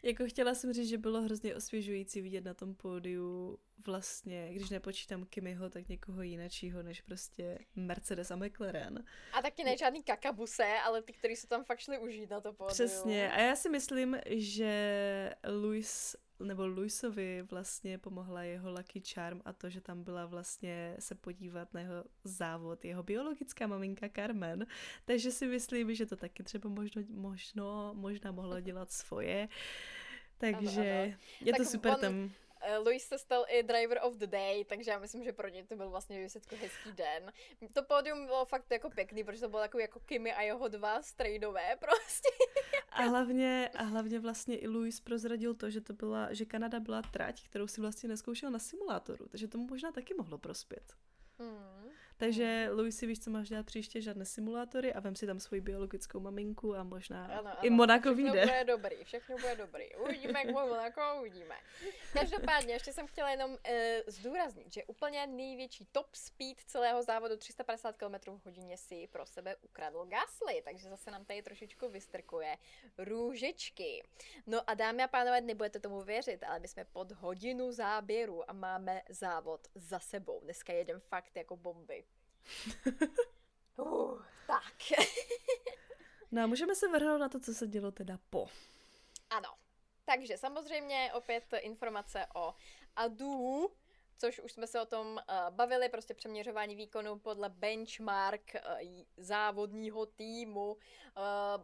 Jako chtěla jsem říct, že bylo hrozně osvěžující vidět na tom pódiu vlastně, když nepočítám Kimiho, tak někoho jiného než prostě Mercedes a McLaren. A taky ne žádný kakabuse, ale ty, kteří se tam fakt šli užít na to pódium. Přesně. A já si myslím, že Lewisovi vlastně pomohla jeho lucky charm a to, že tam byla vlastně se podívat na jeho závod, jeho biologická maminka Carmen. Takže si myslím, že to taky třeba možná mohlo dělat svoje. Takže ano. Je to super tam. Lewis se stal i driver of the day, takže já myslím, že pro něj to byl vlastně výsledku hezký den. To pódium bylo fakt jako pěkný, protože to bylo takový jako Kimi a jeho dva strejdové prostě. A hlavně vlastně i Lewis prozradil to, že Kanada byla trať, kterou si vlastně neskoušel na simulátoru, takže tomu možná taky mohlo prospět. Takže Lewis, víš, co máš dělat příště, žádné simulátory a vem si tam svoji biologickou maminku a možná ano, i Monako vyjde. Všechno bude dobrý. Uvidíme, jak Monako, uvidíme. Každopádně, ještě jsem chtěla jenom zdůraznit, že úplně největší top speed celého závodu 350 km/h si pro sebe ukradl Gasly, takže zase nám tady trošičku vystrkuje růžičky. No a dámy a pánové, nebudete tomu věřit, ale my jsme pod hodinu záběru a máme závod za sebou. Dneska jedem fakt jako bomby. Tak. No a můžeme se vrhnout na to, co se dělo teda po. Ano. Takže samozřejmě opět informace o Adu, což už jsme se o tom bavili, prostě přeměřování výkonu podle benchmark závodního týmu,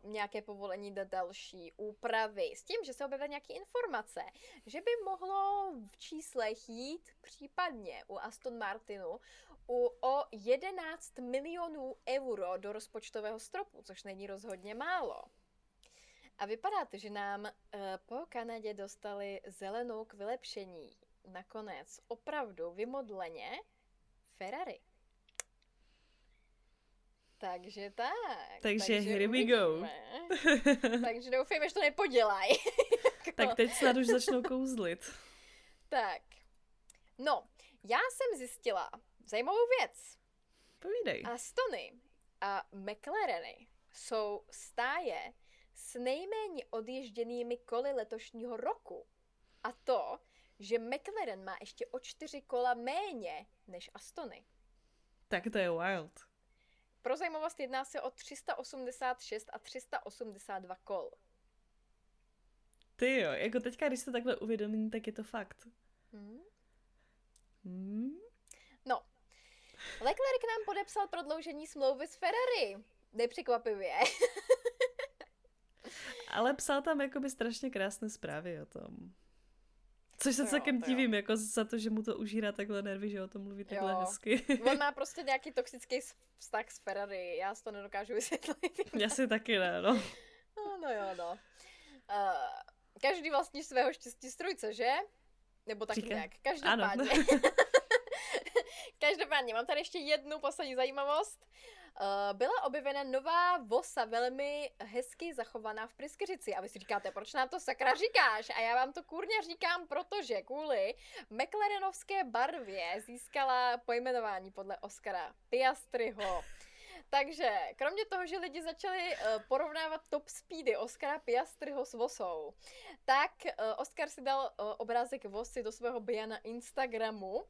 nějaké povolení do další úpravy, s tím, že se objevily nějaké informace, že by mohlo v číslech jít případně u Aston Martinu o 11 milionů euro do rozpočtového stropu, což není rozhodně málo. A vypadá to, že nám po Kanadě dostali zelenou k vylepšení. Nakonec opravdu vymodleně Ferrari. Takže tak. Takže here we go. Takže doufejme, že to nepodělají. Tak teď snad už začnou kouzlit. Tak. No, já jsem zjistila zajímavou věc. Povídej. Astony a McLareny jsou stáje s nejméně odježděnými koly letošního roku. A to, že McLaren má ještě o 4 kola méně než Astony. Tak to je wild. Pro zajímavost jedná se o 386 a 382 kol. Ty jo, jako teďka, když to takhle uvědomím, tak je to fakt. No, Leclerc nám podepsal prodloužení smlouvy s Ferrari. Nepřekvapivě. Ale psal tam jakoby strašně krásné zprávy o tom. Což se celkem divím, jako za to, že mu to užírá takhle nervy, že o tom mluví takhle hezky. On má prostě nějaký toxický vztah s Ferrari, já si to nedokážu vysvětlit. Já si taky ne, no. No jo, no. Každý vlastní svého štěstí strujce, že? Nebo taky nějak. Každopádně. Každopádně, mám tady ještě jednu poslední zajímavost. Byla objevena nová vosa, velmi hezky zachovaná v pryskyřici. A vy si říkáte, proč nám to sakra říkáš? A já vám to kurně říkám, protože kvůli McLarenovské barvě získala pojmenování podle Oscara Piastriho. Takže, kromě toho, že lidi začali porovnávat top speedy Oscara Piastriho s vosou, tak Oscar si dal obrázek vosy do svého bio na Instagramu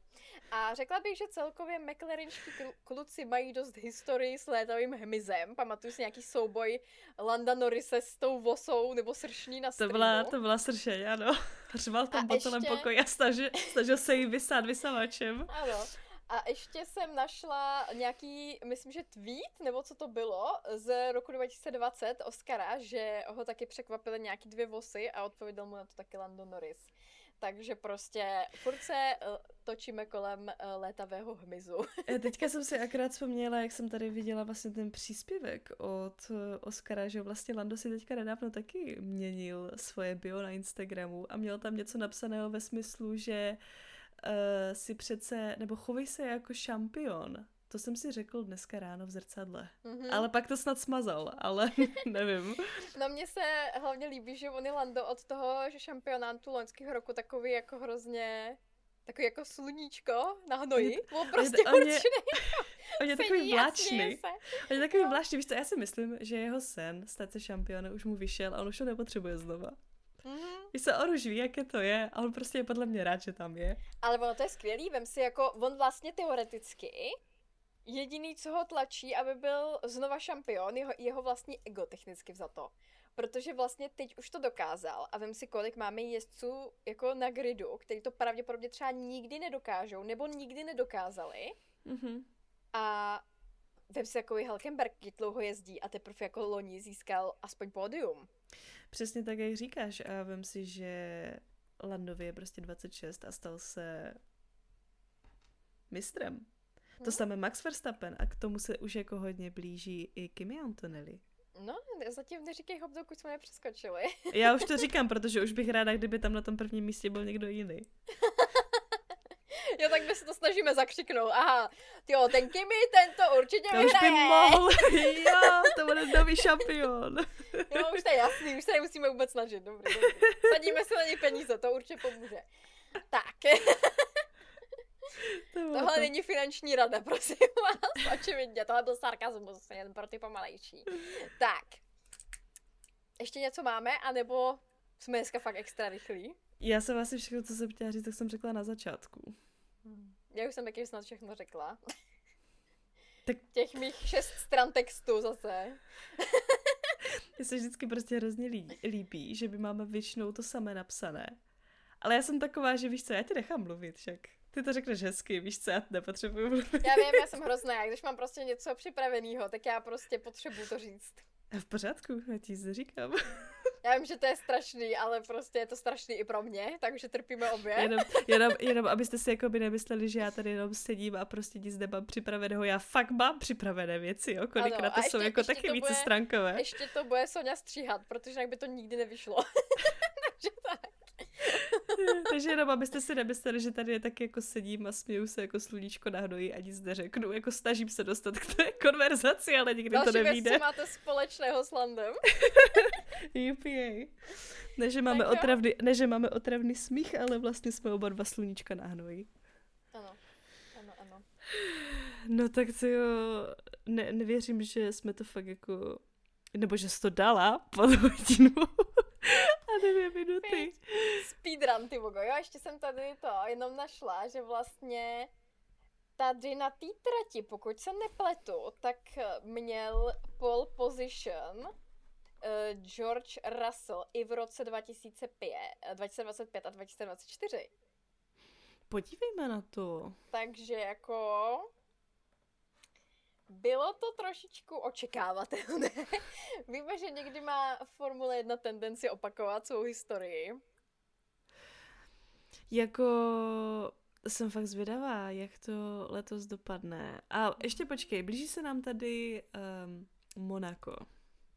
a řekla bych, že celkově McLarenští kluci mají dost historii s létavým hmyzem. Pamatuju si nějaký souboj Landa Norrise s tou vosou nebo sršní na streamu. To byla sršeň, ano. Řval tam po celém pokoji a snažil se jí vysát vysavačem. Ano. A ještě jsem našla nějaký, myslím, že tweet, nebo co to bylo, z roku 2020 Oscara, že ho taky překvapily nějaký 2 vosy a odpověděl mu na to taky Lando Norris. Takže prostě furt se točíme kolem létavého hmyzu. Teďka jsem si akorát vzpomněla, jak jsem tady viděla vlastně ten příspěvek od Oscara, že vlastně Lando si teďka nedávno taky měnil svoje bio na Instagramu a měl tam něco napsaného ve smyslu, že si přece, nebo chovej se jako šampion. To jsem si řekl dneska ráno v zrcadle. Mm-hmm. Ale pak to snad smazal, ale nevím. No mně se hlavně líbí, že on je Lando od toho, že šampionátu loňského roku takový jako hrozně, takový jako sluníčko na hnoji. On prostě určený. On je takový vláčný. On je takový vláčný. Víš co, já si myslím, že jeho sen stát se šampionem už mu vyšel a on už to nepotřebuje znova. Víš co, on už ví, jaké to je a on prostě je podle mě rád, že tam je. Ale ono to je skvělý, vem si jako, on vlastně teoreticky jediný, co ho tlačí, aby byl znova šampion, jeho vlastní ego technicky vzato. Protože vlastně teď už to dokázal a vem si, kolik máme jezdců jako na gridu, který to pravděpodobně třeba nikdy nedokážou, nebo nikdy nedokázali. Mm-hmm. A vem si, takový Hülkenberg dlouho jezdí a teprve jako loni získal aspoň pódium. Přesně tak, jak říkáš. A vem si, že Landovi je prostě 26 a stal se mistrem. To samé Max Verstappen a k tomu se už jako hodně blíží i Kimi Antonelli. No, zatím neříkej hop, dokud jsme nepřeskočili. Já už to říkám, protože už bych ráda, kdyby tam na tom prvním místě byl někdo jiný. Jo, tak my se to snažíme zakřiknout. Aha, tyjo, ten Kimi, ten to určitě vyhraje. Už by mohl, jo, to bude nový šampion. Jo, už to je jasný, už se nemusíme vůbec snažit, dobrý. Sadíme si na něj peníze, to určitě pomůže. Tak. Tohle není finanční rada, prosím vás, očividně, tohle byl sarkazmus, jen pro ty pomalejší. Tak. Ještě něco máme, anebo jsme dneska fakt extra rychlí? Já jsem asi všechno, co jsem chtěla říct, tak jsem řekla na začátku. Já už jsem taky snad všechno řekla. Tak... Těch mých 6 stran textu zase. Mně se vždycky prostě hrozně líbí, že my máme většinou to samé napsané. Ale já jsem taková, že víš co, já tě nechám mluvit však. Ty to řekneš hezky, víš co, já nepotřebuju mluvit. Já vím, já jsem hrozná, když mám prostě něco připraveného, tak já prostě potřebuju to říct. V pořádku, já ti to říkám. Já vím, že to je strašný, ale prostě je to strašný i pro mě, takže trpíme obě. Jenom abyste si jako by nemysleli, že já tady jenom sedím a prostě nic nemám připraveného. Já fakt mám připravené věci, jo, kolikrát to jsou jako taky více stránkové. Ještě to bude Sonja stříhat, protože jinak by to nikdy nevyšlo. Takže tak. Takže jenom abyste si nemysleli, že tady tak jako sedím a směju se jako sluníčko na hnoji a nic neřeknu. Jako snažím se dostat k té konverzaci, ale nikdy další to nevíde. Další věc, co máte společného s Landem. Jupie. Ne, že máme otravný smích, ale vlastně jsme oba dva sluníčka na hnoji. Ano. No tak to jo, nevěřím, že jsme to fakt jako, nebo že jsi to dala pod hodinu a 2 minuty. Speedrun, ty vogo, jo, ještě jsem tady to jenom našla, že vlastně tady na té trati, pokud se nepletu, tak měl pole position George Russell i v roce 2025 a 2024. Podívejme na to. Takže jako bylo to trošičku očekávatelné. Víme, že někdy má Formule 1 tendenci opakovat svou historii. Jako jsem fakt zvědavá, jak to letos dopadne. A ještě počkej, blíží se nám tady Monako.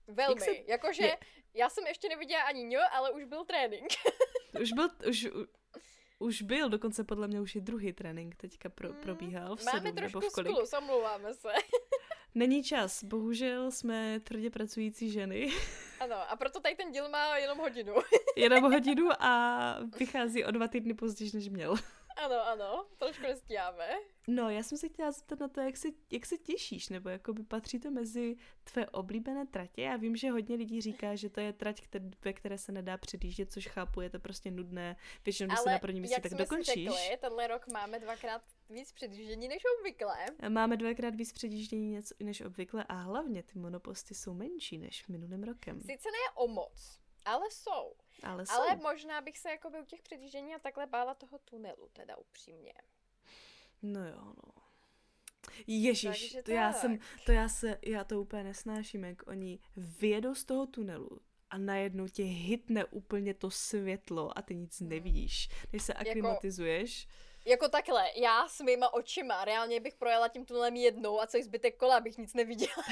Velmi, jakože já jsem ještě neviděla ani ňo, ale už byl trénink. Už byl, dokonce podle mě už i druhý trénink teďka probíhal v 7 máme nebo v trošku kolik. sklus, omlouváme se. Není čas, bohužel jsme tvrdě pracující ženy. Ano, a proto tady ten díl má jenom hodinu. Jenom hodinu a vychází o 2 týdny později, než měl. Ano, trošku nestíháme. No, já jsem se chtěla zeptat na to, jak se těšíš, nebo jakoby patří to mezi tvé oblíbené tratě. Já vím, že hodně lidí říká, že to je trať, ve které se nedá předjíždět, což chápu, je to prostě nudné. Většinou, když se na první místě, tak dokončíš. Ale jak jsme si řekli, tenhle rok máme 2krát víc předjíždění než obvykle. Máme 2krát víc předjíždění než obvykle a hlavně ty monoposty jsou menší než minulým rokem. Sice ne o moc, ale jsou. Ale možná bych se jakoby u těch předjíždění a takhle bála toho tunelu, teda upřímně. No jo, no. Ježiš, já to úplně nesnáším, jak oni vyjedou z toho tunelu a najednou tě hitne úplně to světlo a ty nic nevidíš. Než se aklimatizuješ. Jako takhle, já s mýma očima reálně bych projela tím tunelem jednou a celý zbytek kola bych nic neviděla.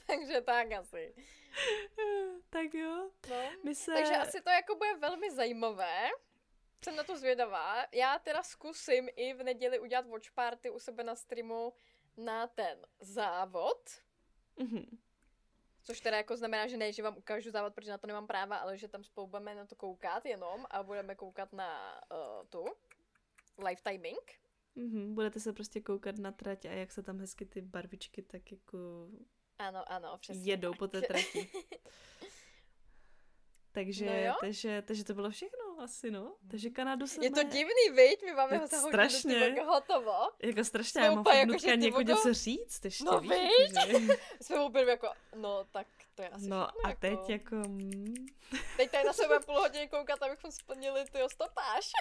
Takže tak asi. Tak jo. No. Takže asi to jako bude velmi zajímavé. Jsem na to zvědavá. Já teda zkusím i v neděli udělat watch party u sebe na streamu na ten závod. Mm-hmm. Což teda jako znamená, že ne, že vám ukážu závod, protože na to nemám práva, ale že tam spolu budeme na to koukat jenom a budeme koukat na tu live timing. Mm-hmm. Budete se prostě koukat na trať a jak se tam hezky ty barvičky tak jako ano, přesně jedou tak. Po té trati. Takže to bylo všechno asi, no. Takže Kanadu jsme... Je to divný, viď? My máme ho za hodinu hotovo. Jako strašně, já mám fakt nutkání jako něco říct, ještě no, víš. Že... Jsme úplně jako, no tak to je asi no všechno, a teď jako... Teď tady na sebe půl hodiny koukat, abychom splnili tyho stopáž.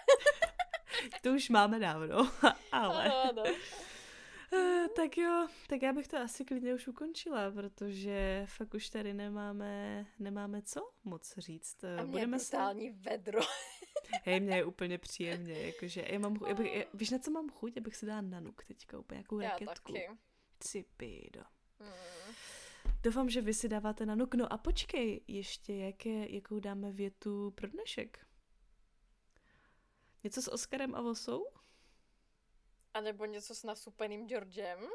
To už máme dávno, ale... Ano. Tak jo, tak já bych to asi klidně už ukončila, protože fakt už tady nemáme co moc říct. A mě je brutální vedro. Hej, mě je úplně příjemně, jakože víš, na co mám chuť? Abych si dala nanuk teďka, úplně jakou raketku. Já taky. Cipído. Doufám, že vy si dáváte nanuk. No a počkej, ještě jakou dáme větu pro dnešek? Něco s Oscarem a Vosou? A nebo něco s nasupeným Georgem.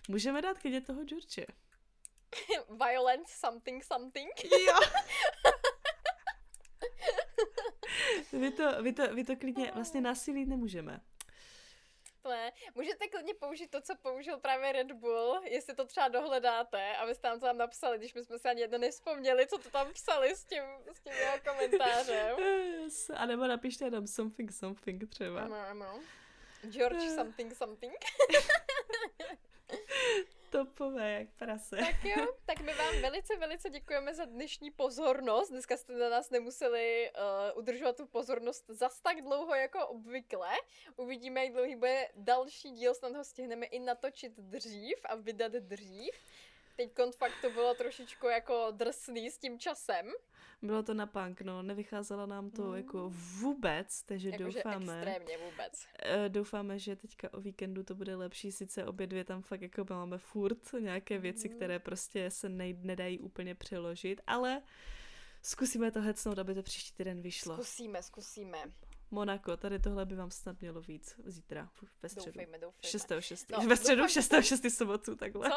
Můžeme dát klidně toho George. Violent something. Jo. Vy to klidně, vlastně násilí nemůžeme. Ne, můžete klidně použít to, co použil právě Red Bull, jestli to třeba dohledáte, abyste nám to tam napsali, když my jsme si ani jedno nevzpomněli, co to tam psali s tím jeho komentářem. A nebo napište jenom something třeba. Ano. George something. Topové, jak prase. Tak jo, tak my vám velice děkujeme za dnešní pozornost. Dneska jste na nás nemuseli udržovat tu pozornost zas tak dlouho jako obvykle. Uvidíme, jak dlouhý bude další díl, snad ho stihneme i natočit dřív a vydat dřív. Teď fakt to bylo trošičku jako drsný s tím časem. Bylo to na punk, no, nevycházelo nám to jako vůbec, takže jako doufáme. Extrémně vůbec. Doufáme, že teďka o víkendu to bude lepší, sice obě dvě tam fakt jako máme furt nějaké věci, které prostě se nedají úplně přeložit, ale zkusíme to hecnout, aby to příští týden vyšlo. Zkusíme. Monako, tady tohle by vám snad mělo víc zítra, ve středu. Doufejme. 6.6. No, Ve středu 6.6. sobotu, takhle. Co?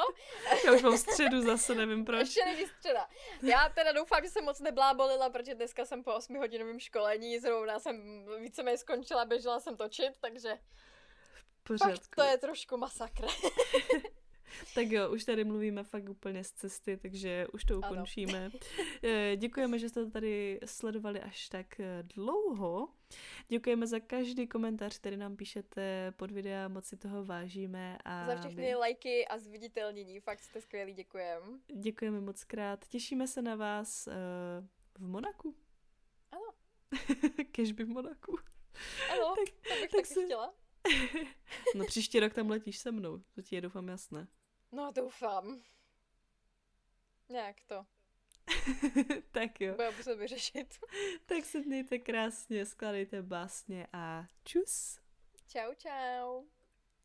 Já už mám středu zase, nevím proč. Ještě není středa. Já teda doufám, že jsem moc neblábolila, protože dneska jsem po 8hodinovém školení, zrovna jsem víceméně skončila, běžela jsem točit, takže fakt to je trošku masakr. Tak jo, už tady mluvíme fakt úplně z cesty, takže už to ukončíme. Děkujeme, že jste to tady sledovali až tak dlouho. Děkujeme za každý komentář, který nám píšete pod videa, moc si toho vážíme. A za všechny lajky a zviditelnění, fakt jste skvělí, děkujeme. Děkujeme moc krát. Těšíme se na vás v Monaku. Ano. Kežby v Monaku. Ano, to bych taky chtěla. No příští rok tam letíš se mnou, to ti je doufám jasné. No doufám. Nějak to. Tak jo. Bude muset vyřešit. Tak se mějte krásně, skládejte básně a čus. Čau.